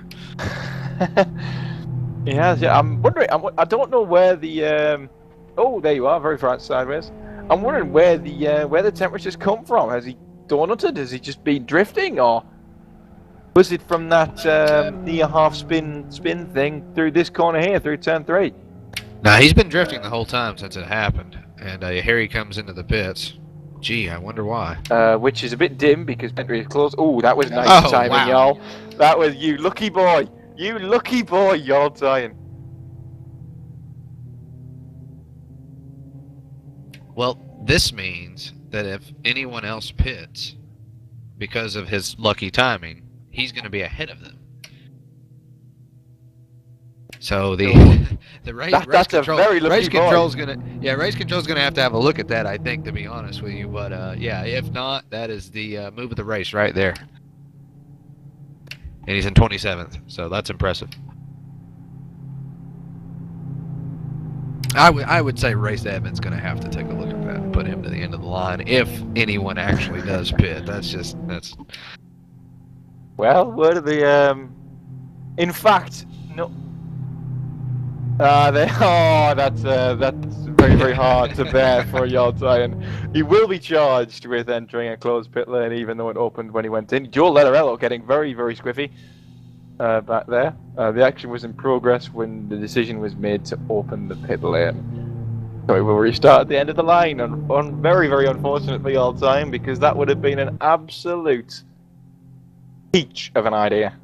He has, yeah. I'm wondering. I don't know where the. Oh, there you are, very far sideways. I'm wondering where the temperatures come from. Has he donutted? Has he just been drifting, or was it from that near half spin thing through this corner here, through turn 3? Nah, he's been drifting the whole time since it happened, and here he comes into the pits. Gee, I wonder why. Which is a bit dim because entry is closed. Oh, that was nice timing, wow. y'all. That was you lucky boy. You lucky boy, Jarl Tyan. Well, this means that if anyone else pits because of his lucky timing, he's going to be ahead of them. So the So the race that's a control very lucky race boy. control's gonna have a look at that, I think, to be honest with you. But yeah, if not, that is the move of the race right there. And he's in 27th, so that's impressive. I would say Race Evans going to have to take a look at that and put him to the end of the line if anyone actually does pit. That's. Well, word of the in fact, no. That's very hard to bear for a yard Zion. He will be charged with entering a closed pit lane, even though it opened when he went in. Joe Letterello getting very squiffy back there. The action was in progress when the decision was made to open the pit lane. So we will restart at the end of the line on very unfortunately all time, because that would have been an absolute peach of an idea.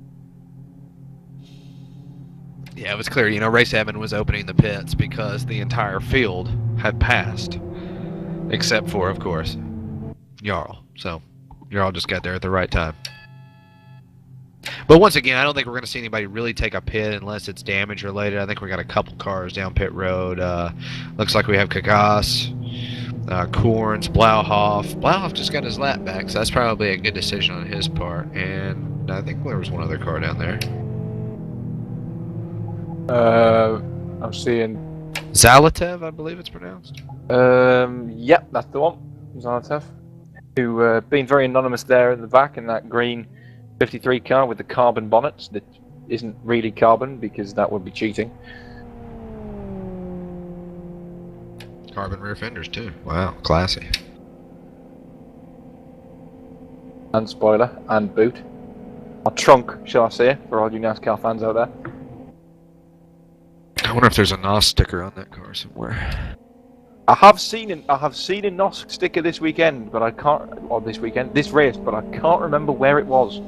Yeah, it was clear. You know, Race Evan was opening the pits because the entire field had passed, except for, of course, Jarl. So Jarl just got there at the right time. But once again, I don't think we're going to see anybody really take a pit unless it's damage related. I think we got a couple cars down pit road. Looks like we have Kagas, Korns, Blauhoff. Blauhoff just got his lap back, so that's probably a good decision on his part. And I think there was one other car down there. I'm seeing Zalatev, I believe it's pronounced. Yep, that's the one. Zalatev, who being very anonymous there in the back in that green 53 car with the carbon bonnets that isn't really carbon because that would be cheating. Carbon rear fenders too. Wow, classy. And spoiler and boot. Or trunk, shall I say, for all you NASCAR fans out there. I wonder if there's a NOS sticker on that car somewhere. I have seen a NOS sticker this weekend, but I can't. Or this race, but I can't remember where it was.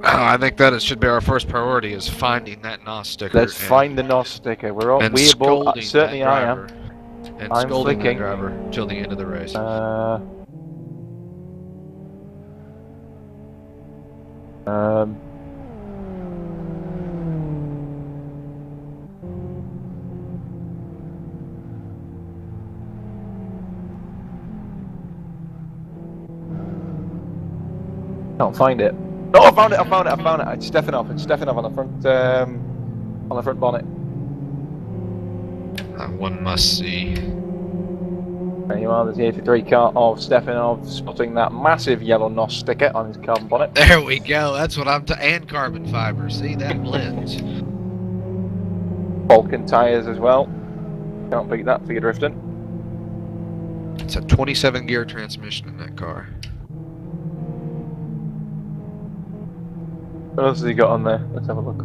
I think that it should be our first priority is finding that NOS sticker. Let's find the NOS sticker. We're all both. Certainly, I am. And I'm scolding flicking. the driver till the end of the race. Can't find it. Oh, I found it! It's Stefanov. It's Stefanov on the front bonnet. One must see. There you are. There's the 83 car of Stefanov spotting that massive yellow NOS sticker on his carbon bonnet. There we go. That's what I'm. And carbon fiber. See, that blends. Vulcan tires as well. Can't beat that for your drifting. It's a 27 gear transmission in that car. What else has he got on there? Let's have a look.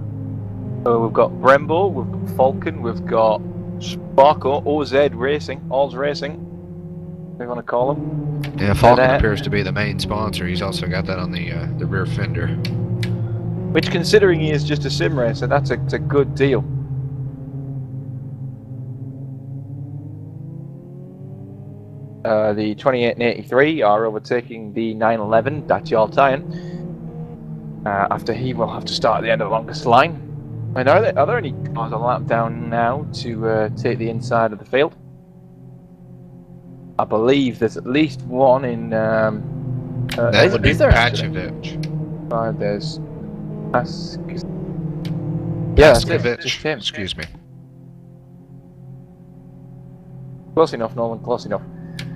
So we've got Brembo, we've got Falcon, we've got Sparko, OZ Racing, All's Racing. What do you want to call them? Yeah, Falcon appears to be the main sponsor. He's also got that on the rear fender. Which, considering he is just a sim racer, that's a good deal. The 28 and 83 are overtaking the 911 Dacia Altayan. After he will have to start at the end of the longest line. And are there any cars on lap down now to take the inside of the field? I believe there's at least one in. That would be Pachovich. There's. Paskovich. Excuse me. Close enough, Nolan. Close enough.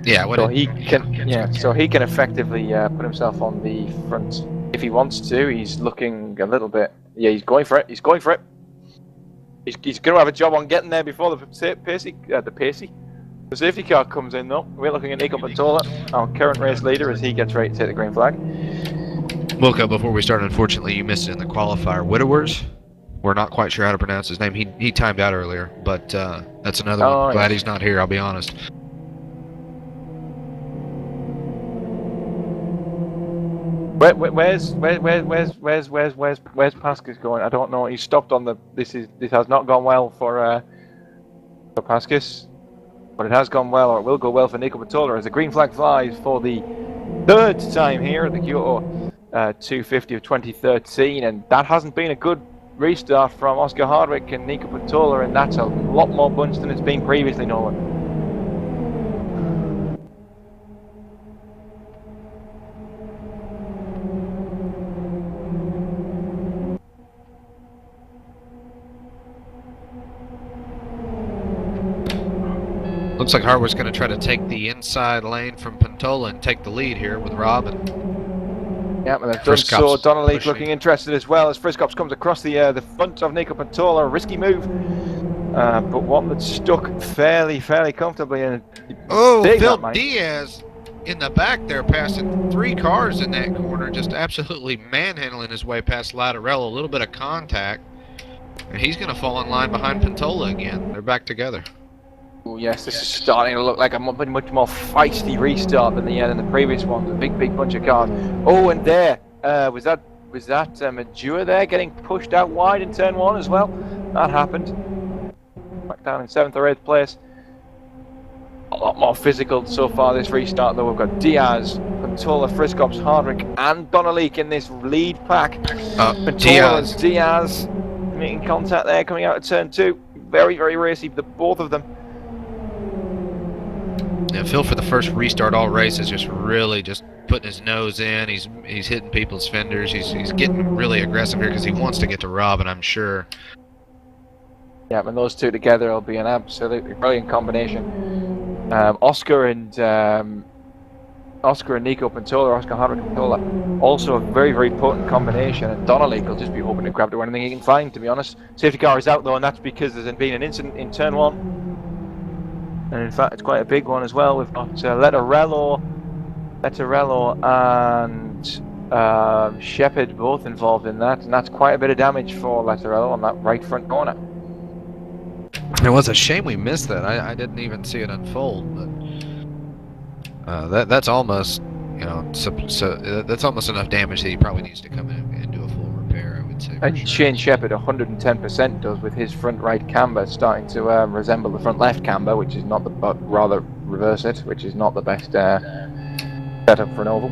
Yeah. So he can. So he can effectively put himself on the front. If he wants to. He's looking a little bit. Yeah, he's going for it. He's going for it. He's going to have a job on getting there before the safety car comes in, though. We're looking at Nico Patola, our current race leader, as he gets ready to take the green flag. Wilco, before we start, unfortunately, you missed it in the qualifier. Widowers. We're not quite sure how to pronounce his name. He timed out earlier, but that's another one. Glad he's not here. I'll be honest. Where's Pascas going? I don't know. He's stopped on the. This has not gone well for Pascas, but it has gone well, or it will go well for Nico Patola as the green flag flies for the third time here at the Kyoto 250 of 2013, and that hasn't been a good restart from Oscar Hardwick and Nico Patola, and that's a lot more bunch than it's been previously, Nolan. Looks like Hardwick's going to try to take the inside lane from Pantola and take the lead here with Rob. Yeah, and they've done so. Donnelly looking interested as well as Friskops comes across the front of Nico Pantola. A risky move, but one that's stuck fairly comfortably. And Phil Diaz in the back there, passing 3 cars in that corner, just absolutely manhandling his way past Latarello. A little bit of contact, and he's going to fall in line behind Pantola again. They're back together. Oh yes, this is starting to look like a much more feisty restart than the previous one. A big bunch of cars. Oh, and there was that Madua there getting pushed out wide in turn 1 as well. That happened. Back down in 7th or 8th place. A lot more physical so far this restart though. We've got Diaz, Pantola, Friskops, Hardwick, and Donnelly in this lead pack. Diaz making contact there, coming out of turn 2. Very racy, both of them. Yeah, Phil for the first restart all race is just really just putting his nose in. He's hitting people's fenders. He's getting really aggressive here because he wants to get to Rob, and I'm sure. Yeah, and those two together will be an absolutely brilliant combination. Oscar and Nico Pantola, Oscar Hardwick Pantola, also a very potent combination. And Donnelly will just be hoping to grab to anything he can find, to be honest. Safety car is out though, and that's because there's been an incident in turn 1. And in fact, it's quite a big one as well. We've got Latarello and Shepard both involved in that, and that's quite a bit of damage for Latarello on that right front corner. It was a shame we missed that. I didn't even see it unfold, but that's almost, that's almost enough damage that he probably needs to come in and do a full repair, I would say. And Shane Shepard 110% does, with his front right camber starting to resemble the front left camber, which is not but rather reverse it, which is not the best setup for an oval.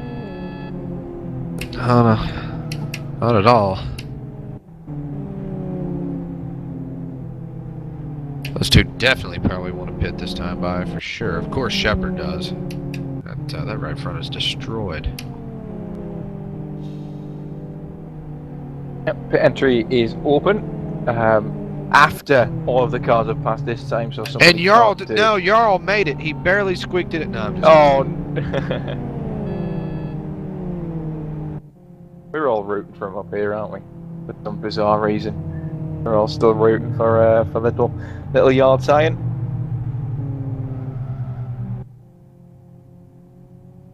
Not at all. Those two definitely probably want to pit this time by for sure. Of course, Shepard does. That right front is destroyed. Yep, pit entry is open after all of the cars have passed this time. So and Jarl made it. He barely squeaked it. No, I'm just We're all rooting for him up here, aren't we? For some bizarre reason. We're all still rooting for little Jarl Tyan.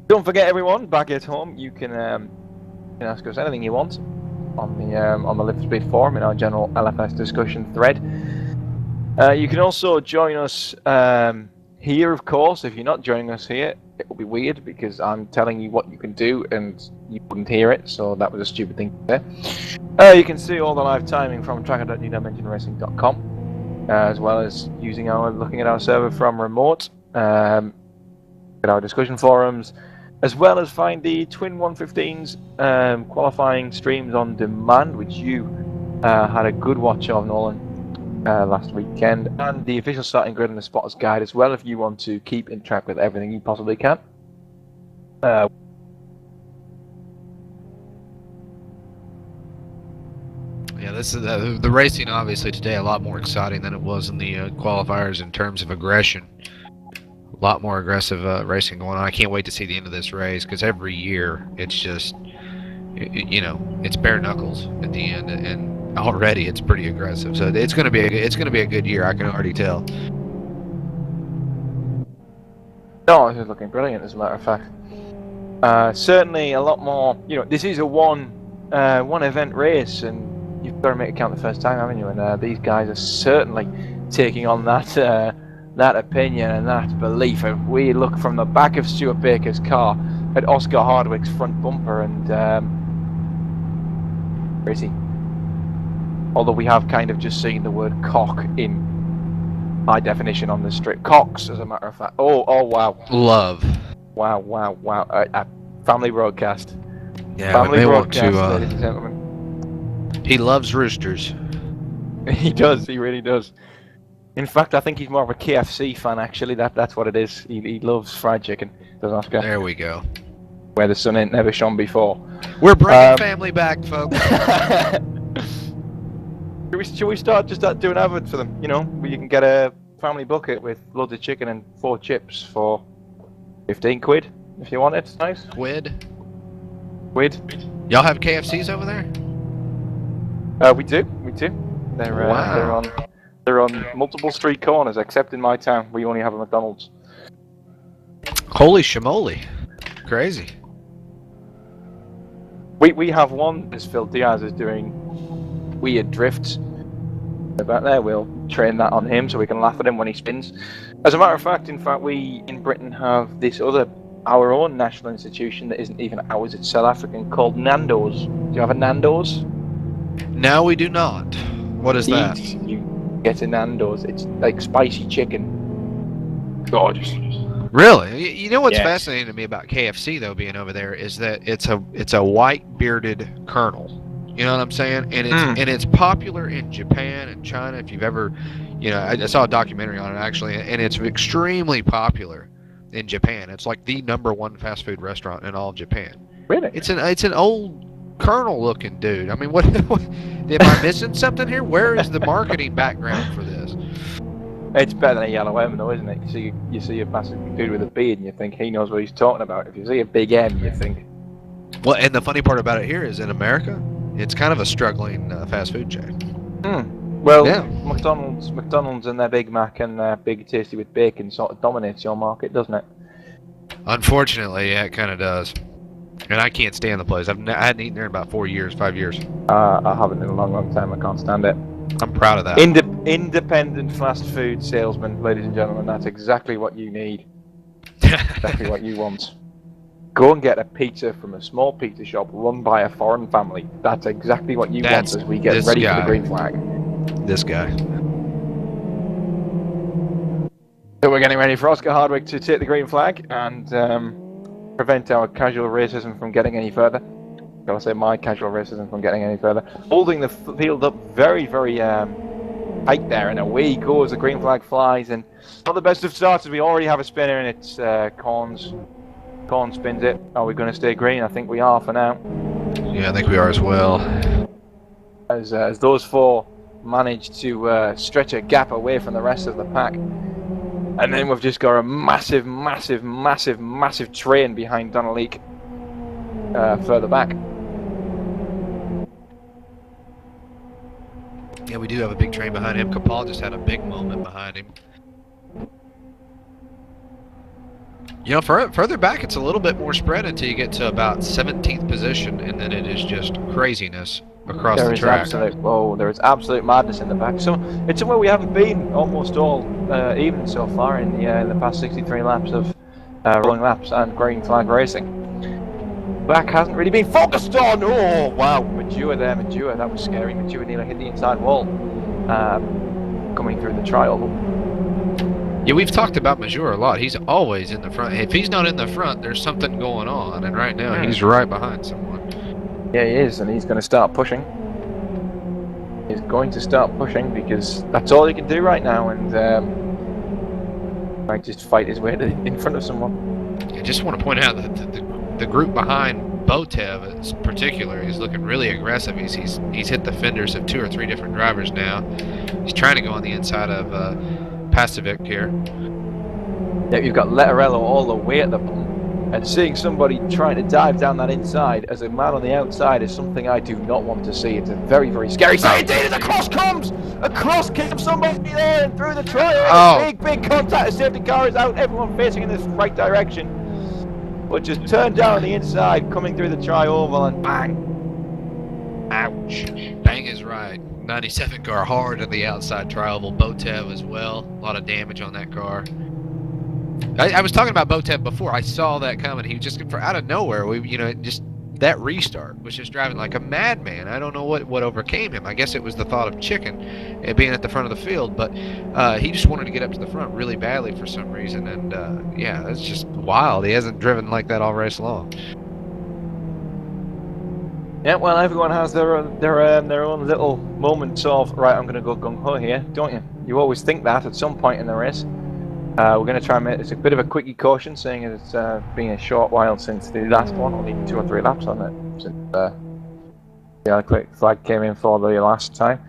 Don't forget, everyone, back at home, you can ask us anything you want on the Lift Speed forum in our general LFS discussion thread. You can also join us here, of course. If you're not joining us here, it will be weird because I'm telling you what you can do and you wouldn't hear it, so that was a stupid thing to say. You can see all the live timing from tracker.newdimensionracing.com, as well as looking at our server from remote, at our discussion forums, as well as find the Twin 115's qualifying streams on demand, which you had a good watch of, Nolan, last weekend, and the official starting grid and the spotters guide as well, if you want to keep in track with everything you possibly can. Yeah, this is the racing obviously today a lot more exciting than it was in the qualifiers in terms of aggression. A lot more aggressive racing going on. I can't wait to see the end of this race because every year it's just, it's bare knuckles at the end, and already it's pretty aggressive. So it's going to be a good year. I can already tell. No, this is looking brilliant, as a matter of fact. Certainly a lot more. This is a one event race, and you've got to make it count the first time, haven't you? And these guys are certainly taking on that opinion and that belief. If we look from the back of Stuart Baker's car at Oscar Hardwick's front bumper, and where is he? Although we have kind of just seen the word cock in high definition on the strip. Cox, as a matter of fact. Oh wow. Love. Wow. Family broadcast. Yeah, family they broadcast, want to. ladies and gentlemen. He loves roosters. He does. He really does. In fact, I think he's more of a KFC fan. Actually, that's what it is. He loves fried chicken. Does Oscar? There we go. Where the sun ain't never shone before. We're bringing family back, folks. Should we start doing adverts for them? You know, where you can get a family bucket with loads of chicken and 4 chips for 15 quid if you want it. Nice. Quid. Quid. Y'all have KFCs over there? We do. They're Wow. they're on multiple street corners, except in my town. We only have a McDonald's. Holy shamoly. Crazy. We have one, as Phil Diaz is doing weird drifts about there. We'll train that on him so we can laugh at him when he spins. As a matter of fact, we in Britain have this our own national institution that isn't even ours, it's South African, called Nando's. Do you have a Nando's? No, we do not. What is that? You get a Nando's. It's like spicy chicken. Gorgeous. Really? You know what's Yes. fascinating to me about KFC though, being over there, is that it's a white bearded colonel. You know what I'm saying? And it's popular in Japan and China. If you've ever, I saw a documentary on it actually, and it's extremely popular in Japan. It's like the #1 fast food restaurant in all of Japan. Really? It's an old colonel looking dude. I mean, what am I missing something here? Where is the marketing background for this? It's better than a yellow M, though, isn't it? You see a massive dude with a beard, and you think he knows what he's talking about. If you see a big M, you think. Well, and the funny part about it here is in America, it's kind of a struggling fast food chain. Well, Yeah. McDonald's and their Big Mac and their Big Tasty with bacon sort of dominates your market, doesn't it? Unfortunately, yeah, it kind of does. And I can't stand the place. I hadn't eaten there in about 5 years. I haven't in a long time. I can't stand it. I'm proud of that. Independent fast food salesman, ladies and gentlemen. That's exactly what you need. Exactly what you want. Go and get a pizza from a small pizza shop run by a foreign family. That's exactly what you want as we get ready for the green flag. This guy. So we're getting ready for Oscar Hardwick to take the green flag and prevent our casual racism from getting any further. Shall I say my casual racism from getting any further? Holding the field up very, very tight there, and away he goes. The green flag flies, and not the best of starts as we already have a spinner, and it's Corns. Corn spins it. Are we going to stay green? I think we are for now. Yeah, I think we are as well. As those 4 manage to stretch a gap away from the rest of the pack. And then we've just got a massive train behind Donald further back. Yeah, we do have a big train behind him. Kapal just had a big moment behind him. You know, further back, it's a little bit more spread until you get to about 17th position, and then it is just craziness across the track. There is absolute madness in the back. So it's somewhere we haven't been almost all evening so far in the past 63 laps of rolling laps and green flag racing. Back hasn't really been focused on. Oh wow, Madua there, that was scary. Madua nearly hit the inside wall coming through the tri-oval. Yeah, we've talked about Major a lot. He's always in the front. If he's not in the front, there's something going on, and right now he's right behind someone. Yeah, he is, and he's going to start pushing. He's going to start pushing because that's all he can do right now, and might just fight his way in front of someone. I just want to point out that the group behind Botev in particular is looking really aggressive. He's hit the fenders of 2 or 3 different drivers now. He's trying to go on the inside of Pastovic here. Yeah, you've got Letterello all the way at the bottom, and seeing somebody trying to dive down that inside as a man on the outside is something I do not want to see. It's a very, very scary sight indeed. And across comes somebody there and through the trial. Oh. Big contact. The safety car is out. Everyone facing in this right direction, but just turned down on the inside, coming through the tri-oval, and bang! Ouch! Bang is right. 97 car hard on the outside tri-oval. Botev as well. A lot of damage on that car. I was talking about Botev before. I saw that coming. He just out of nowhere. Just that restart was just driving like a madman. I don't know what overcame him. I guess it was the thought of chicken being at the front of the field, but he just wanted to get up to the front really badly for some reason. And yeah, that's just wild. He hasn't driven like that all race long. Yeah, well, everyone has their own little moments of right. I'm going to go gung ho here, don't you? You always think that at some point in the race. We're going to try and make this a bit of a quickie caution, seeing as it's been a short while since the last one, only 2 or 3 laps on it since the quick flag came in for the last time.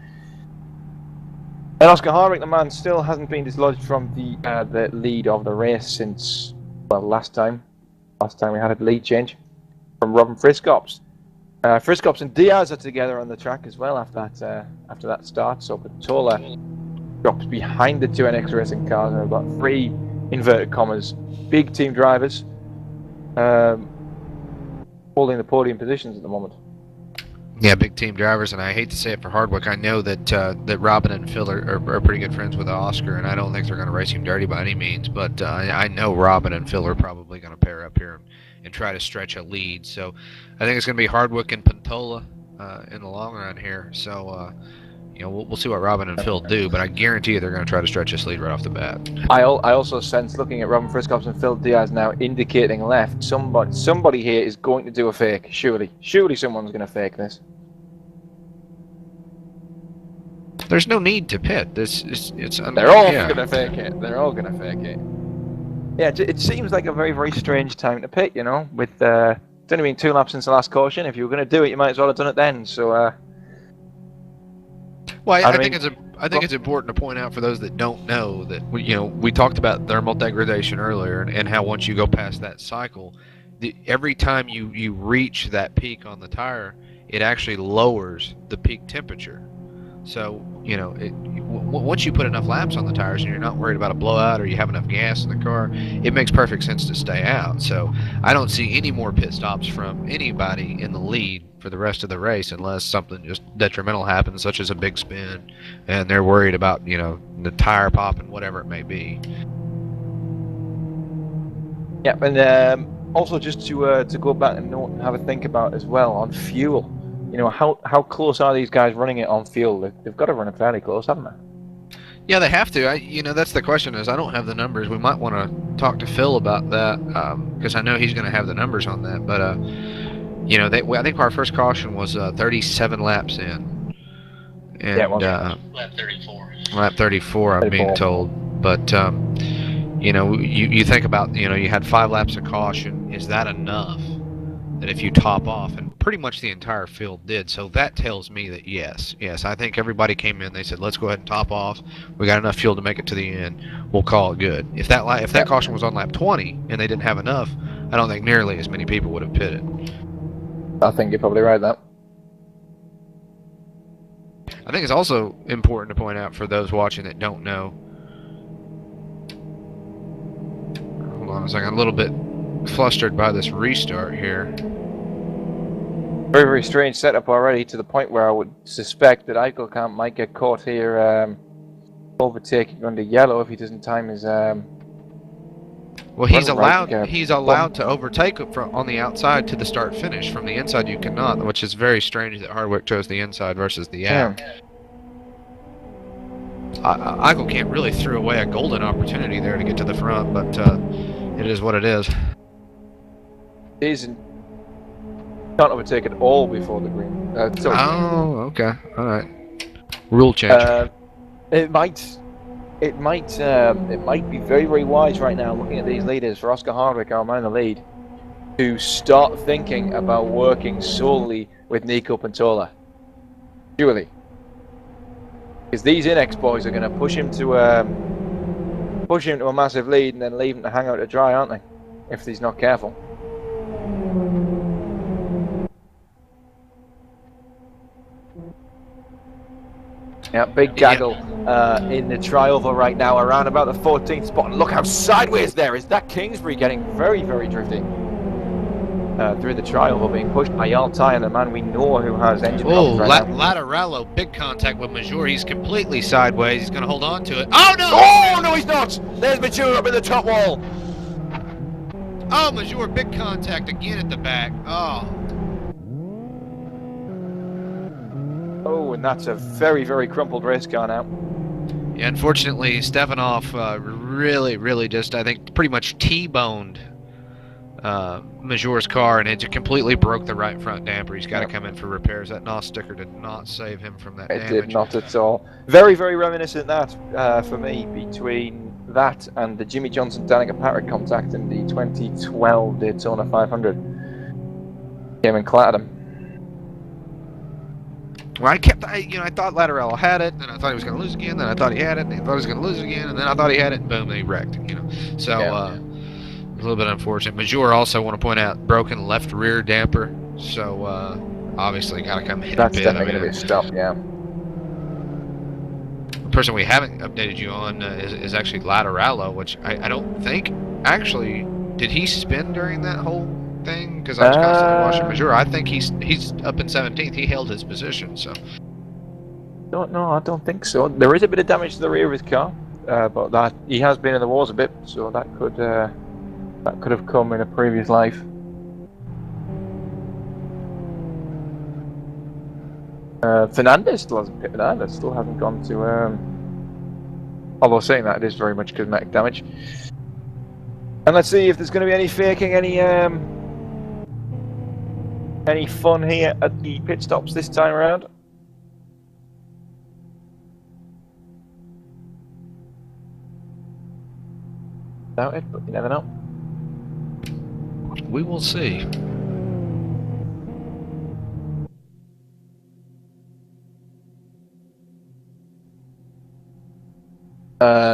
And Oscar Harwick, the man, still hasn't been dislodged from the lead of the race since, well, last time we had a lead change from Robin Friscops. Friscops and Diaz are together on the track as well after that start. So Patola drops behind the two NX Racing cars, and we've got 3 inverted commas big team drivers holding the podium positions at the moment. Yeah, big team drivers, and I hate to say it for Hardwick. I know that that Robin and Phil are pretty good friends with Oscar, and I don't think they're going to race him dirty by any means. But I know Robin and Phil are probably going to pair up here and try to stretch a lead. So I think it's going to be Hardwick and Pantola in the long run here. So you know, we'll see what Robin and Phil do, but I guarantee you they're going to try to stretch this lead right off the bat. I also sense, looking at Robin Friscops and Phil Diaz now indicating left, somebody here is going to do a fake. Surely someone's going to fake this. There's no need to pit. It's They're all going to fake it. They're all going to fake it. Yeah, it seems like a very, very strange time to pit, you know, with it's only been 2 laps since the last caution. If you were going to do it, you might as well have done it then. So well, I think it's important to point out for those that don't know that we talked about thermal degradation earlier and how once you go past that cycle, every time you reach that peak on the tire, it actually lowers the peak temperature. So once you put enough laps on the tires and you're not worried about a blowout or you have enough gas in the car, it makes perfect sense to stay out. So I don't see any more pit stops from anybody in the lead for the rest of the race unless something just detrimental happens, such as a big spin, and they're worried about the tire popping, whatever it may be. Yeah, and also just to go back and have a think about as well on fuel. How close are these guys running it on fuel? They've got to run it fairly close, haven't they? Yeah, they have to. That's the question. Is I don't have the numbers. We might want to talk to Phil about that because I know he's going to have the numbers on that. But I think our first caution was 37 laps in, and lap 34. Lap 34, I'm being told. But you think about you had 5 laps of caution. Is that enough? That if you top off, and pretty much the entire field did, so that tells me that yes, I think everybody came in, they said let's go ahead and top off, we got enough fuel to make it to the end, we'll call it good. If that caution was on lap 20 and they didn't have enough, I don't think nearly as many people would have pitted. I think you're probably right there. I think it's also important to point out for those watching that don't know, hold on a second, I'm a little bit flustered by this restart here. Very, very strange setup already, to the point where I would suspect that Eichelkamp might get caught here overtaking under yellow if he doesn't time his well, he's allowed to overtake on the outside to the start finish. From the inside you cannot, which is very strange that Hardwick chose the inside versus the out. Eichelkamp really threw away a golden opportunity there to get to the front, but it is what it is. Can't overtake at all before the green. Oh, okay, all right. Rule change. It might be very, very wise right now, looking at these leaders, for Oscar Hardwick, our man in the lead, to start thinking about working solely with Nico Pantola. Surely, because these Inex boys are going to push him to a massive lead and then leave him to hang out to dry, aren't they? If he's not careful. Yeah, big gaggle in the trioval right now, around about the 14th spot. And look how sideways there is. That Kingsbury getting very, very drifty through the trioval, being pushed by Yaltai, and the man we know who has engine problems right now. Laterallo, big contact with Major. He's completely sideways. He's going to hold on to it. Oh, no! Oh, no, he's not! There's Major up in the top wall. Oh, Major, big contact again at the back. Oh. Oh, and that's a very, very crumpled race car now. Yeah, unfortunately, Stefanov really just, I think, pretty much T-boned Majore's car, and it just completely broke the right front damper. He's got to Yep. come in for repairs. That NOS sticker did not save him from that It damage. did not at all. Very, very reminiscent that for me between that and the Jimmy Johnson Danica Patrick contact in the 2012 Daytona 500. Came and clattered him. Well, I thought Lattarello had it, then I thought he was going to lose again, then I thought he had it, then I thought he was going to lose it again, and then I thought he had it, and boom, he wrecked it, So, Yeah. a little bit unfortunate. Major also, want to point out, broken left rear damper, so obviously got to come hit That's a bit. definitely going to be a stop, yeah. The person we haven't updated you on is actually Lattarello, which I don't think, actually, did he spin during that whole thing? Because I was constantly watching Major. I think he's up in 17th. He held his position, so. Don't know. I don't think so. There is a bit of damage to the rear of his car, but that he has been in the wars a bit, so that could have come in a previous life. Fernandez still hasn't pitted either. Still hasn't gone to. Although saying that, it is very much cosmetic damage. And let's see if there's going to be any faking, any fun here at the pit stops this time around. Doubt it, but you never know. We will see.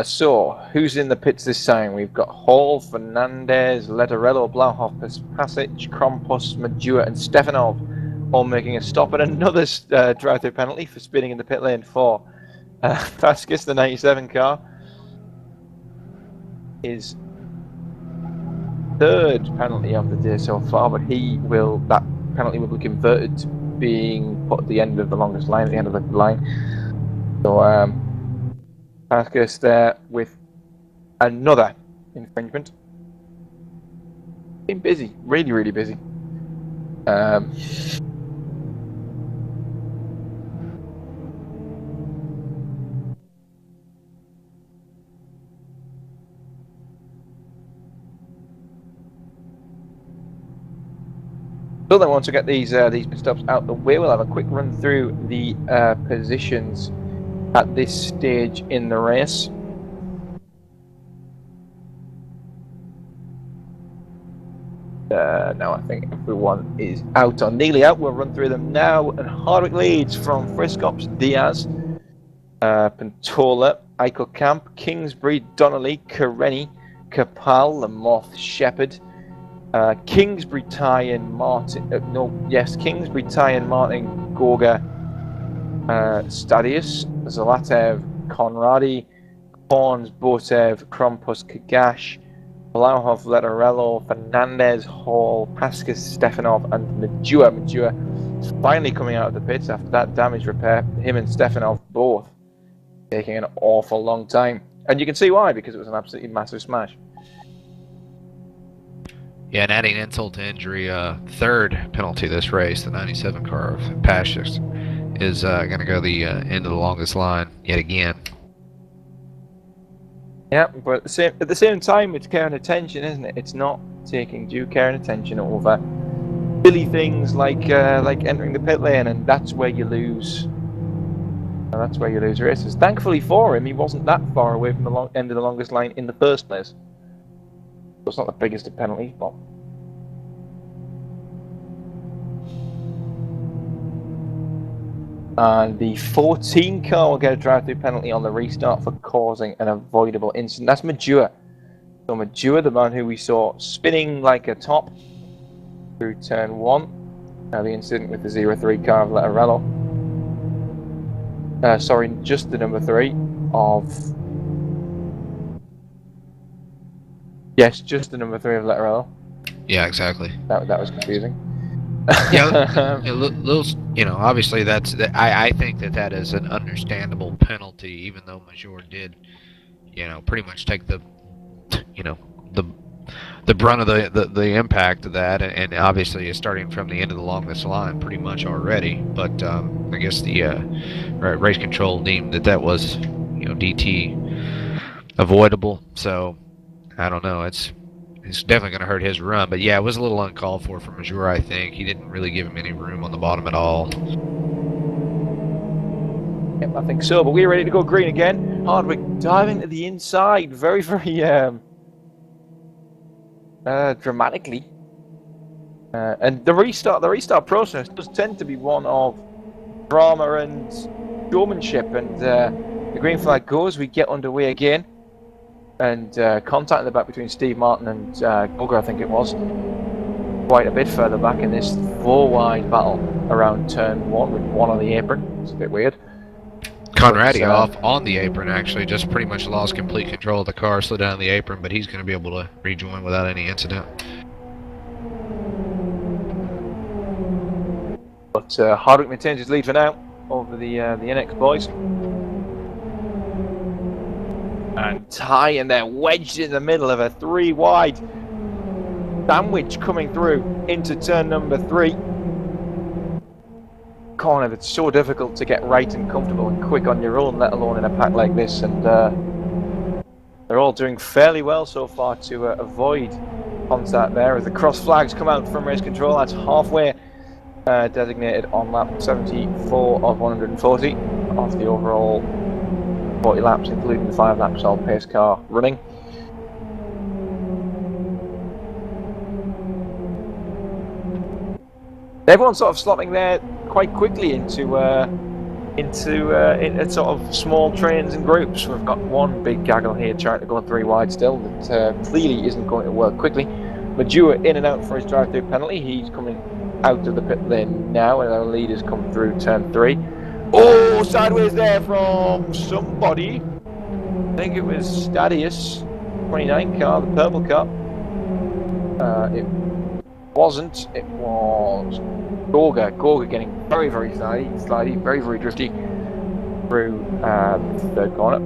So, who's in the pits this time? We've got Hall, Fernandez, Lattarello, Blauhoff, Passage, Krompus, Majua, and Stefanov all making a stop, and another drive-through penalty for spinning in the pit lane for Vasquez, the 97 car. His third penalty of the day so far, but that penalty will be converted to being put at the end of the longest line, at the end of the line. So, Vasquez there with another infringement. Been busy, really, really busy. So then, once we get these pit stops out the way, we'll have a quick run through the positions at this stage in the race. Now I think everyone is out or nearly out. We'll run through them now. And Hardwick leads from Friscops, Diaz, Pantola, Eichelkamp, Kingsbury, Donnelly, Karenni, Kapal, Lamoth, Shepherd, Kingsbury, Tyan, Martin. Kingsbury, Tyan, Martin, Gorga, Stadius, Zalatev, Conradi, Horns, Botev, Krompus, Kagash, Blauhoff, Lattarello, Fernandez, Hall, Pascas, Stefanov, and Majua. Majua is finally coming out of the pits after that damage repair. Him and Stefanov both taking an awful long time. And you can see why, because it was an absolutely massive smash. Yeah, and adding insult to injury, third penalty this race, the 97 car of Pascas, is going to go the end of the longest line yet again. Yeah, but at the same time, it's care and attention, isn't it? It's not taking due care and attention over silly things like entering the pit lane, and that's where you lose. And that's where you lose races. Thankfully for him, he wasn't that far away from the end of the longest line in the first place. So it's not the biggest of penalties, but. And the 14 car will get a drive-through penalty on the restart for causing an avoidable incident. That's Majua. So Majua, the man who we saw spinning like a top through turn 1. The incident with the 03 car of Lattarello. Sorry, just the number 3 of... Yes, just the number 3 of Lattarello. Yeah, exactly. That was confusing. Obviously I think that is an understandable penalty, even though Major did, pretty much take the brunt of the impact of that, and obviously is starting from the end of the longest line pretty much already. But I guess the race control deemed that was, DT avoidable. So I don't know. It's it's definitely going to hurt his run. But yeah, it was a little uncalled for from Mazur, I think. He didn't really give him any room on the bottom at all. Yep, I think so. But we're ready to go green again. Hardwick diving to the inside, very, very dramatically. And the restart process does tend to be one of drama and showmanship. And the green flag goes. We get underway again. And contact in the back between Steve Martin and Gogger, I think it was, quite a bit further back in this 4-wide battle around turn 1 with one on the apron. It's a bit weird. Conradi off on the apron, actually, just pretty much lost complete control of the car, slid down the apron, but he's going to be able to rejoin without any incident. But Hardwick maintains his lead for now over the NX boys. And Ty, and they're wedged in the middle of a 3-wide sandwich coming through into turn number 3. Corner that's so difficult to get right and comfortable and quick on your own, let alone in a pack like this. And they're all doing fairly well so far to avoid contact there as the cross flags come out from race control. That's halfway designated on lap 74 of 140 of the overall 40 laps, including the 5 laps all pace car running. Everyone's sort of slotting there quite quickly into sort of small trains and groups. We've got one big gaggle here trying to go 3 wide still that clearly isn't going to work quickly. Madua in and out for his drive-through penalty. He's coming out of the pit lane now, and our leaders come through turn 3. Oh, sideways there from somebody. I think it was Stadius, 29 car, the purple car. It wasn't. It was Gorga. Gorga getting very, very slidey, very, very drifty through the third corner.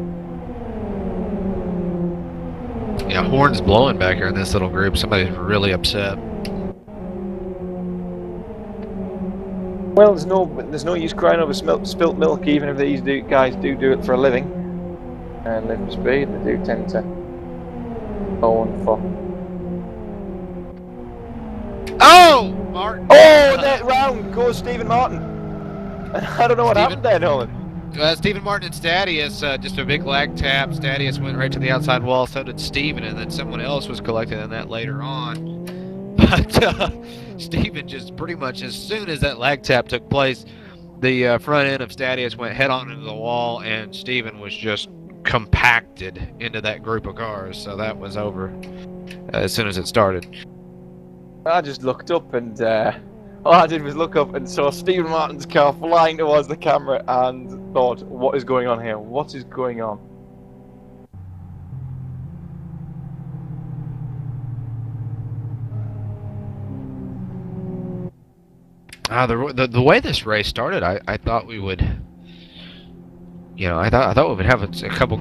Yeah, horns blowing back here in this little group. Somebody's really upset. Well, there's no use crying over spilt milk, even if these guys do it for a living and live for speed. They do tend to go on for. Oh, Martin! Oh, that round goes Stephen Martin. I don't know what happened there, Nolan. Stephen Martin and Stadius, just a big lag tap. Stadius went right to the outside wall, so did Stephen, and then someone else was collected in that later on. But Stephen just pretty much, as soon as that lag tap took place, the front end of Stadius went head on into the wall, and Stephen was just compacted into that group of cars, so that was over as soon as it started. I just looked up, and all I did was look up and saw Stephen Martin's car flying towards the camera and thought, what is going on here? What is going on? The way this race started, I thought we would, I thought we would have a couple,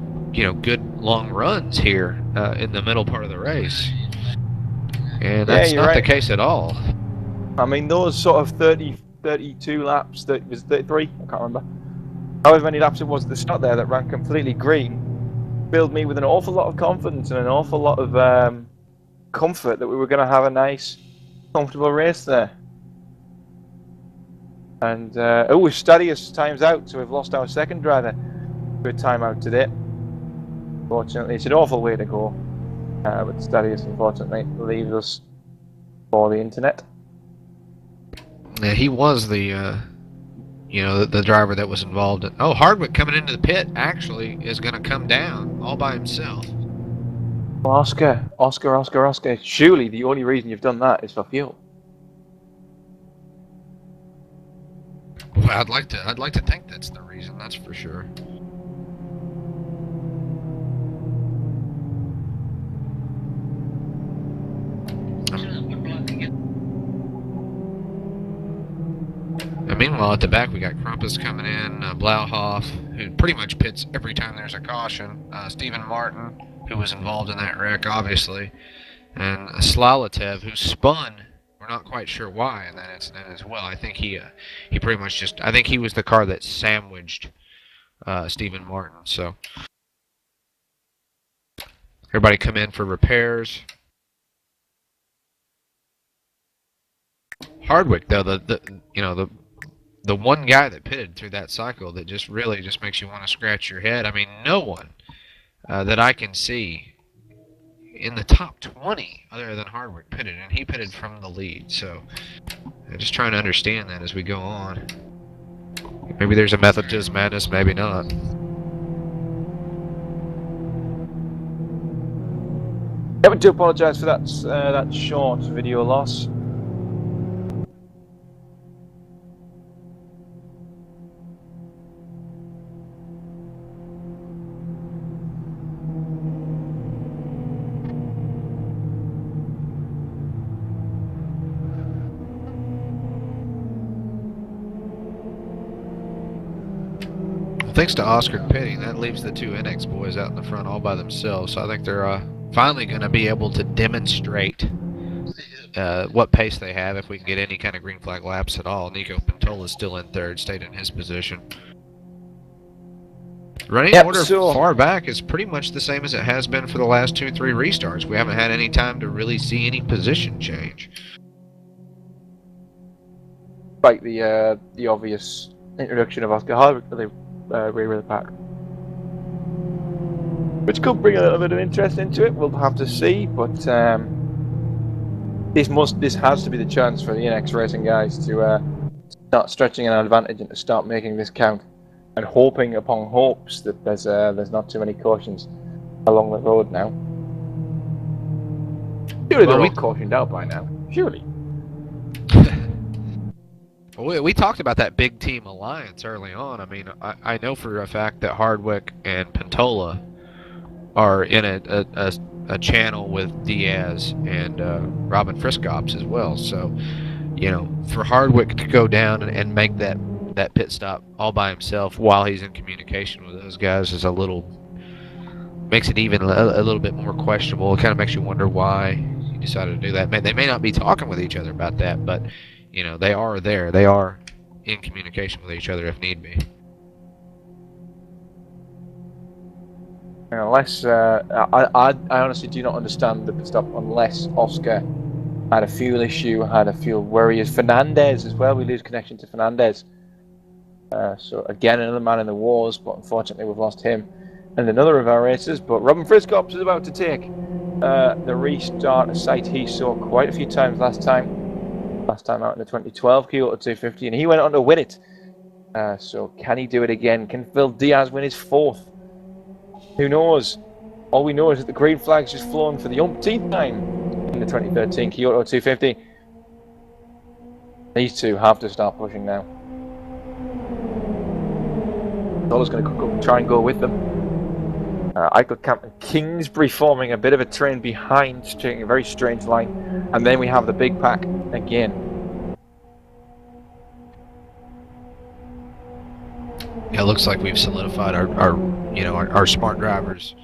good long runs here in the middle part of the race, and that's not the case at all. I mean, those sort of 32 laps, that was 33, I can't remember, however many laps it was at the start there that ran completely green, filled me with an awful lot of confidence and an awful lot of comfort that we were going to have a nice, comfortable race there. And Stadius times out, so we've lost our second driver to a timeout today. Fortunately, it's an awful way to go, but Stadius unfortunately leaves us for the internet. Yeah, he was the the driver that was involved. Oh, Hardwick coming into the pit actually is going to come down all by himself. Oscar. Surely the only reason you've done that is for fuel. Well, I'd like to think that's the reason. That's for sure. And meanwhile, at the back, we got Krampus coming in, Blauhoff, who pretty much pits every time there's a caution, Stephen Martin, who was involved in that wreck, obviously, and Slalatev, who spun. We're not quite sure why in that incident as well. I think he pretty much just, I think he was the car that sandwiched Stephen Martin. So everybody come in for repairs. Hardwick, though, the one guy that pitted through that cycle that just really just makes you want to scratch your head. I mean, no one that I can see in the top 20 other than Hardwick pitted, and he pitted from the lead. So I'm just trying to understand that as we go on. Maybe there's a method to his madness, maybe not. Yeah, we do apologise for that short video loss. Thanks to Oscar and Penny, that leaves the two NX boys out in the front all by themselves. So I think they're finally going to be able to demonstrate what pace they have if we can get any kind of green flag laps at all. Nico Pintola is still in third, stayed in his position. Running order far back is pretty much the same as it has been for the last 2-3 restarts. We haven't had any time to really see any position change. Like the obvious introduction of Oscar Hardwick to the rear of the pack, which could bring a little bit of interest into it. We'll have to see, but this has to be the chance for the NX Racing guys to start stretching an advantage and to start making this count, and hoping upon hopes that there's not too many cautions along the road now. Surely they're all cautioned out by now. Surely. We talked about that big team alliance early on. I mean, I know for a fact that Hardwick and Pintola are in a channel with Diaz and Robin Friskops as well. So, you know, for Hardwick to go down and make that pit stop all by himself while he's in communication with those guys is makes it even a little bit more questionable. It kind of makes you wonder why he decided to do that. They may not be talking with each other about that, but you know, they are there. They are in communication with each other if need be. Unless I honestly do not understand the pit stop unless Oscar had a fuel issue, had a fuel worry. Fernandez as well. We lose connection to Fernandez. So again, another man in the wars, but unfortunately we've lost him and another of our racers. But Robin Friskops is about to take the restart site he saw quite a few times last time out in the 2012 Kyoto 250, and he went on to win it. So can he do it again? Can Phil Diaz win his fourth? Who knows? All we know is that the green flag's just flown for the umpteenth time in the 2013 Kyoto 250. These two have to start pushing now. Dola's going to try and go with them. Eichelkamp and Kingsbury forming a bit of a train behind, taking a very strange line, and then we have the big pack again. Yeah, it looks like we've solidified our smart drivers,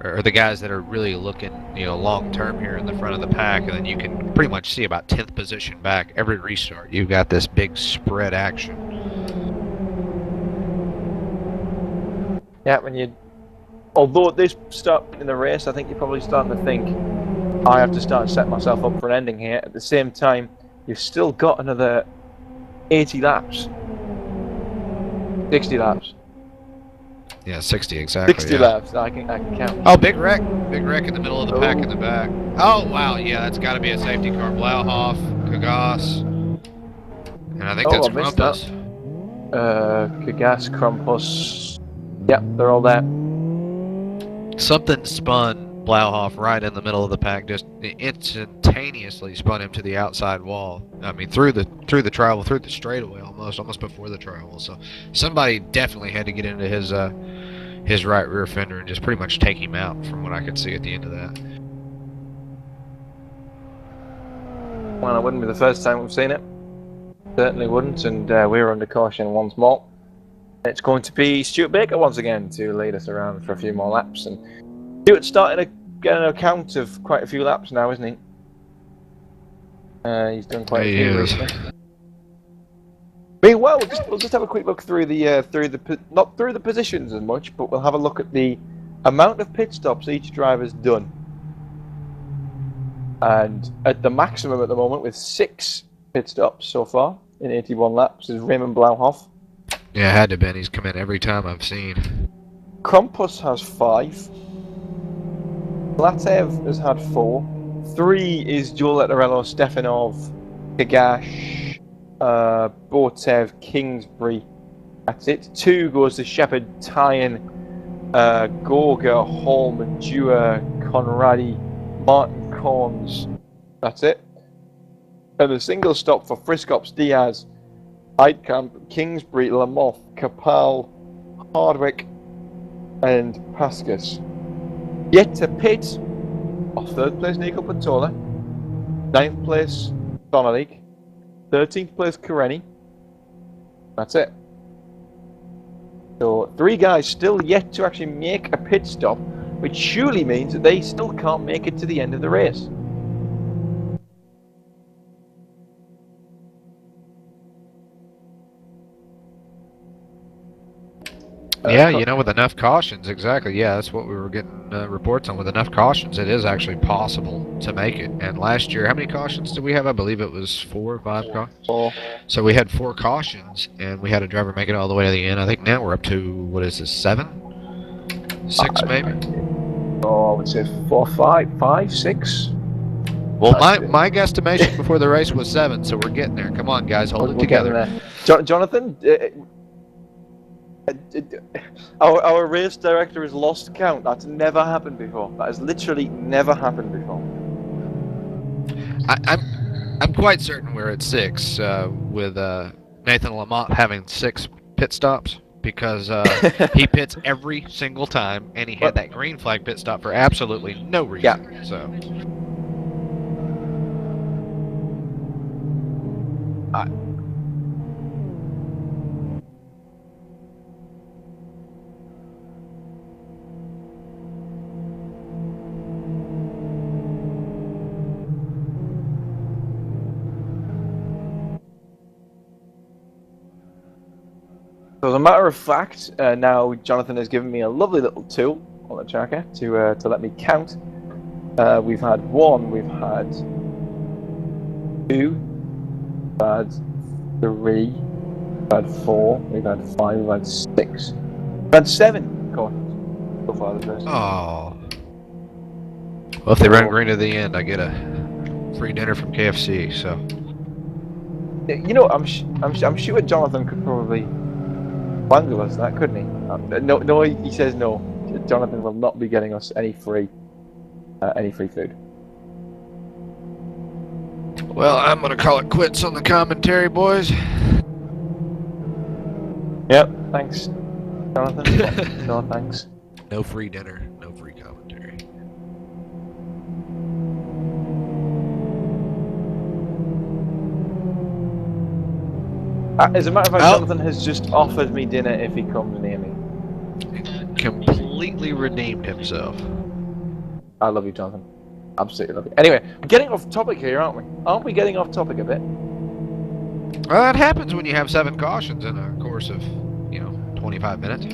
or the guys that are really looking, you know, long term here in the front of the pack, and then you can pretty much see about 10th position back every restart. You've got this big spread action. Yeah, although at this start in the race, I think you're probably starting to think, I have to start and set myself up for an ending here. At the same time, you've still got another 80 laps. 60 laps. Yeah, 60 exactly. 60 laps, I can count. Oh, big wreck. Big wreck in the middle of the pack in the back. Oh, wow, yeah, that's got to be a safety car. Blauhoff, Kagas, and I think that's Krampus. Kagas, Krampus. Yep, they're all there. Something spun Blauhoff right in the middle of the pack, just instantaneously spun him to the outside wall. I mean, through the travel, through the straightaway almost before the travel. So somebody definitely had to get into his right rear fender and just pretty much take him out, from what I could see at the end of that. Well, it wouldn't be the first time we've seen it. Certainly wouldn't, and we're under caution once more. It's going to be Stuart Baker once again to lead us around for a few more laps, and Stuart's starting to get an account of quite a few laps now, isn't he? He's done quite a few recently. Well, we'll just have a quick look through not through the positions as much, but we'll have a look at the amount of pit stops each driver's done. And at the maximum at the moment, with 6 pit stops so far in 81 laps is Raymond Blauhoff. Yeah, it had to have been. He's come in every time I've seen. Krampus has 5. Latev has had 4. 3 is Joel Letterello, Stefanov, Kagash, Bortev, Kingsbury. That's it. 2 goes to Shepard, Tyan, Gorga, Holm, Dewar, Conradi, Martin Corns. That's it. And a single stop for Friskops, Diaz, Heidkamp, Kingsbury, Lamoth, Kapal, Hardwick, and Pascas. Yet to pit off 3rd place Nico Patola, 9th place Donalig, 13th place Kareni. That's it. So 3 guys still yet to actually make a pit stop, which surely means that they still can't make it to the end of the race. Yeah, you know, with enough cautions, exactly. Yeah, that's what we were getting reports on. With enough cautions, it is actually possible to make it. And last year, how many cautions did we have? I believe it was 4 or 5 cautions. 4. So we had 4 cautions, and we had a driver make it all the way to the end. I think now we're up to, what is this, 7? 6 maybe? Oh, I would say 4, 5, 6. Well, my guesstimation before the race was 7, so we're getting there. Come on, guys, hold it together. Jonathan, our race director has lost count. That's never happened before. That has literally never happened before. I'm quite certain we're at 6 with Nathan Lamont having 6 pit stops because he pits every single time, and he had that green flag pit stop for absolutely no reason. Yeah. So. So as a matter of fact, now Jonathan has given me a lovely little tool on the tracker to let me count. We've had 1, we've had 2, we've had 3, we've had 4, we've had 5, we've had 6, we've had 7 cautions so far this race. Oh. Well, if they run green to the end, I get a free dinner from KFC. So. You know, I'm sure Jonathan could probably wangle us that, couldn't he? No, he says no. Jonathan will not be getting us any free food. Well, I'm gonna call it quits on the commentary, boys. Yep, thanks, Jonathan. No, thanks. No free dinner, no free commentary. As a matter of fact, Jonathan has just offered me dinner if he comes near me. Completely redeemed himself. I love you, Jonathan. Absolutely love you. Anyway, we're getting off topic here, aren't we? Aren't we getting off topic a bit? Well, that happens when you have 7 cautions in a course of, 25 minutes.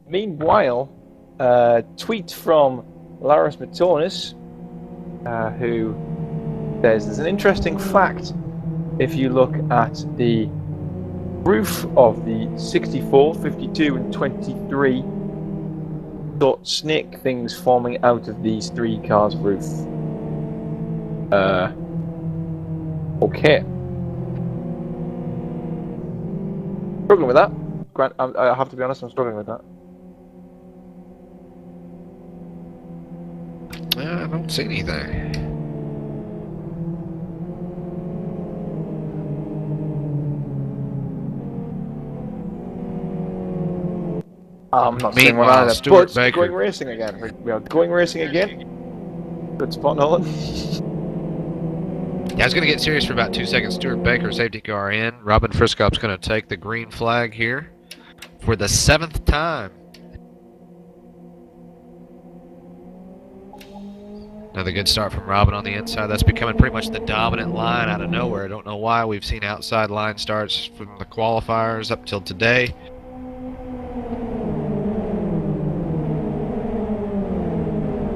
Meanwhile, tweet from Laris Matonis, who says there's an interesting fact. If you look at the roof of the 64, 52, and 23, sort snake things forming out of these 3 cars' roof. Okay. Struggling with that. Grant, I have to be honest, I'm struggling with that. I don't see anything. I'm not seeing one either. Stuart But Baker. going racing again. We are going racing again. Good spot, Nolan. Yeah, I was going to get serious for about 2 seconds. Stuart Baker, safety car in. Robin Friskop's going to take the green flag here for the 7th time. Another good start from Robin on the inside. That's becoming pretty much the dominant line out of nowhere. I don't know why. We've seen outside line starts from the qualifiers up till today.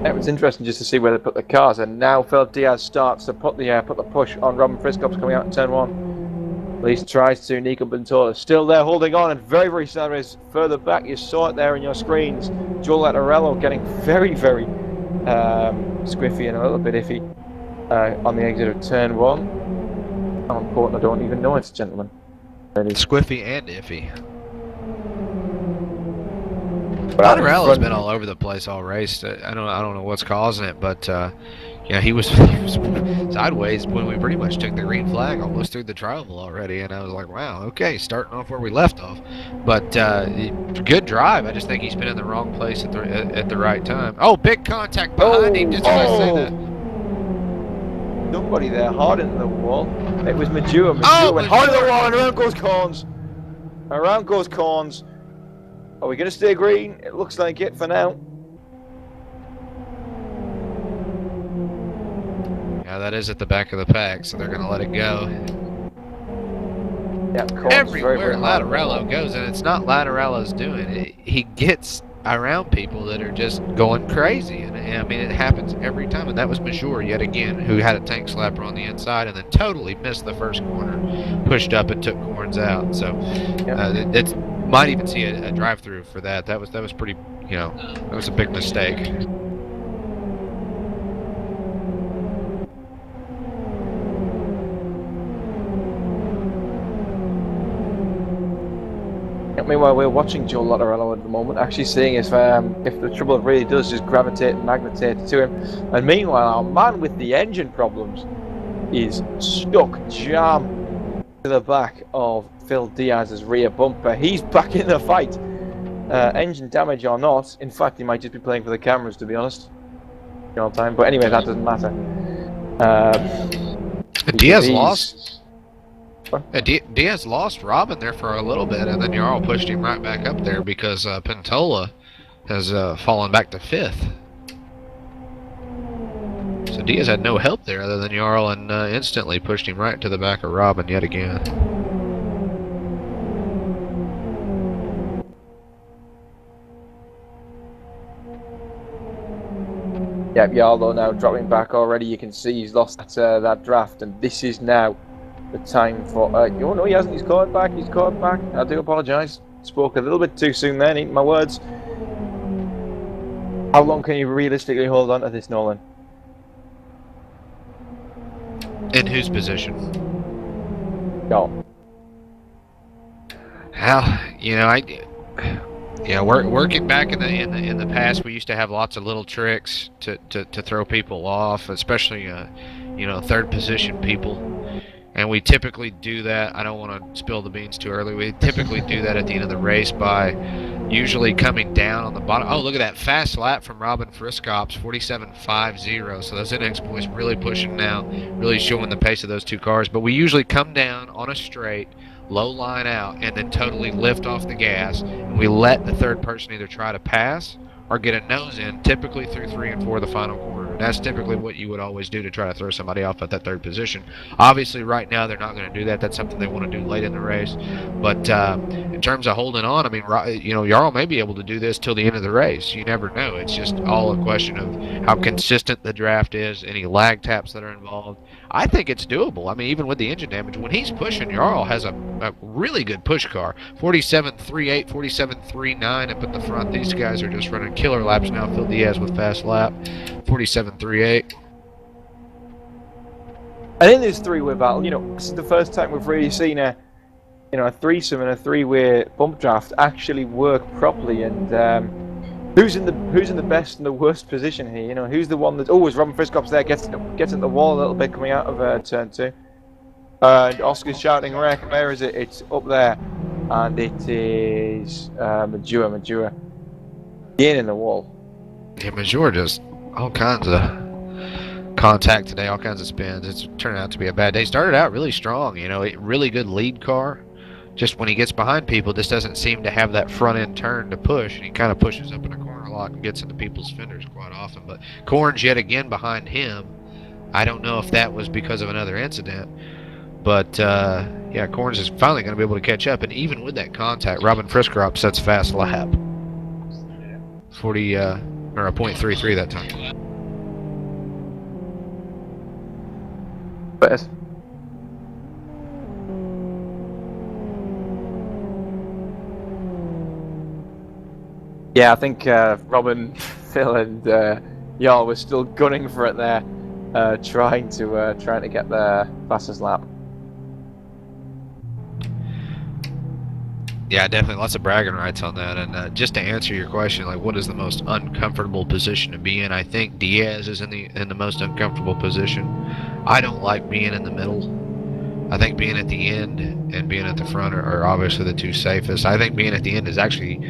It was interesting just to see where they put the cars, and now Phil Diaz starts to put the push on Robin Friscops coming out in turn 1. At least tries to. Nico Bentola still there holding on, and very, very sad is further back. You saw it there in your screens. Joel Lattarello getting very, very squiffy and a little bit iffy on the exit of turn 1. How important, I don't even know it, gentlemen. Squiffy and iffy. Lattarello's been all over the place all race. I don't know what's causing it, but yeah, he was sideways when we pretty much took the green flag almost through the trial already, and I was like, wow, okay, starting off where we left off. But good drive. I just think he's been in the wrong place at the right time. Oh, big contact behind him. Just as I say that. Somebody there hard into the wall. It was Majua. Went hard into the wall, and around goes Corns. Around goes Corns. Are we going to stay green? It looks like it for now. Yeah, that is at the back of the pack, so they're going to let it go. Yeah, everywhere Lattarello goes, and it's not Lattarello's doing it. He gets around people that are just going crazy, and I mean, it happens every time. And that was Major yet again, who had a tank slapper on the inside and then totally missed the first corner, pushed up and took Corns out. So it's might even see a drive-through for that. That was pretty, you know, that was a big mistake. Meanwhile, we're watching Joe Lattarello at the moment, actually seeing if the trouble really does just gravitate and magnetate to him. And meanwhile, our man with the engine problems is stuck jam to the back of Phil Diaz's rear bumper. He's back in the fight. Engine damage or not. In fact, he might just be playing for the cameras, to be honest. All the time. But anyway, that doesn't matter. Diaz lost. Diaz lost Robin there for a little bit, and then Jarl pushed him right back up there because Pentola has fallen back to 5th. So Diaz had no help there other than Jarl, and instantly pushed him right to the back of Robin yet again. Yeah, Jarl though now dropping back already. You can see he's lost that draft, and this is now the time for oh no, he hasn't. He's caught back. I do apologise. Spoke a little bit too soon then. Eat my words. How long can you realistically hold on to this, Nolan? In whose position? No. How, you know, working back in the past, we used to have lots of little tricks to throw people off, especially you know, third position people. And we typically do that. I don't want to spill the beans too early. We typically do that at the end of the race by usually coming down on the bottom. Oh, look at that fast lap from Robin Friscops, 47.50. So those NX boys really pushing now, really showing the pace of those two cars. But we usually come down on a straight, low line out, and then totally lift off the gas. And we let the third person either try to pass or get a nose in, typically through 3 and 4 of the final corner. And that's typically what you would always do to try to throw somebody off at that third position. Obviously, right now, they're not going to do that. That's something they want to do late in the race. But in terms of holding on, I mean, you know, Jarl may be able to do this till the end of the race. You never know. It's just all a question of how consistent the draft is, any lag taps that are involved. I think it's doable. I mean, even with the engine damage, when he's pushing, Jarl has a really good push car. 47.38, 47.39 up at the front. These guys are just running killer laps now. Phil Diaz with fast lap, 47.38. And in this three-way battle, you know, this is the first time we've really seen a threesome and a three-way bump draft actually work properly. And who's in the best and the worst position here? You know, who's the one that is Robin Friscops there, gets at the wall a little bit coming out of turn 2. And Oscar's shouting wreck. Where is it? It's up there, and it is Majua. In the wall. Yeah, Major just all kinds of contact today, all kinds of spins. It's turned out to be a bad day. Started out really strong, you know, really good lead car. Just when he gets behind people, just doesn't seem to have that front end turn to push, and he kind of pushes up in a corner lot and gets into people's fenders quite often. But Corns yet again behind him. I don't know if that was because of another incident, but yeah, Corns is finally going to be able to catch up. And even with that contact, Robin Friscops sets fast lap. 40 or a .33 that time. But yeah, I think Robin, Phil, and Jarl were still gunning for it there, trying to get their fastest lap. Yeah, definitely lots of bragging rights on that. And just to answer your question, like what is the most uncomfortable position to be in? I think Diaz is in the most uncomfortable position. I don't like being in the middle. I think being at the end and being at the front are obviously the two safest. I think being at the end is actually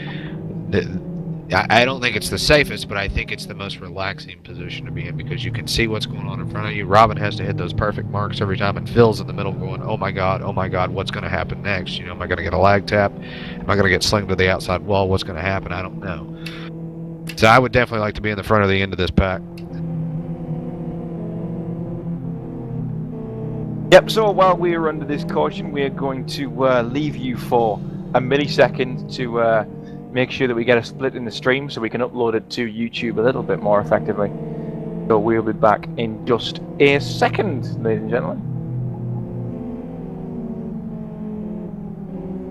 I don't think it's the safest, but I think it's the most relaxing position to be in because you can see what's going on in front of you. Robin has to hit those perfect marks every time, and Phil's in the middle going, oh my God, what's going to happen next? You know, am I going to get a lag tap? Am I going to get slinged to the outside wall? What's going to happen? I don't know. So I would definitely like to be in the front or the end of this pack. Yep, so while we're under this caution, we're going to leave you for a millisecond to make sure that we get a split in the stream so we can upload it to YouTube a little bit more effectively. So we'll be back in just a second, ladies and gentlemen.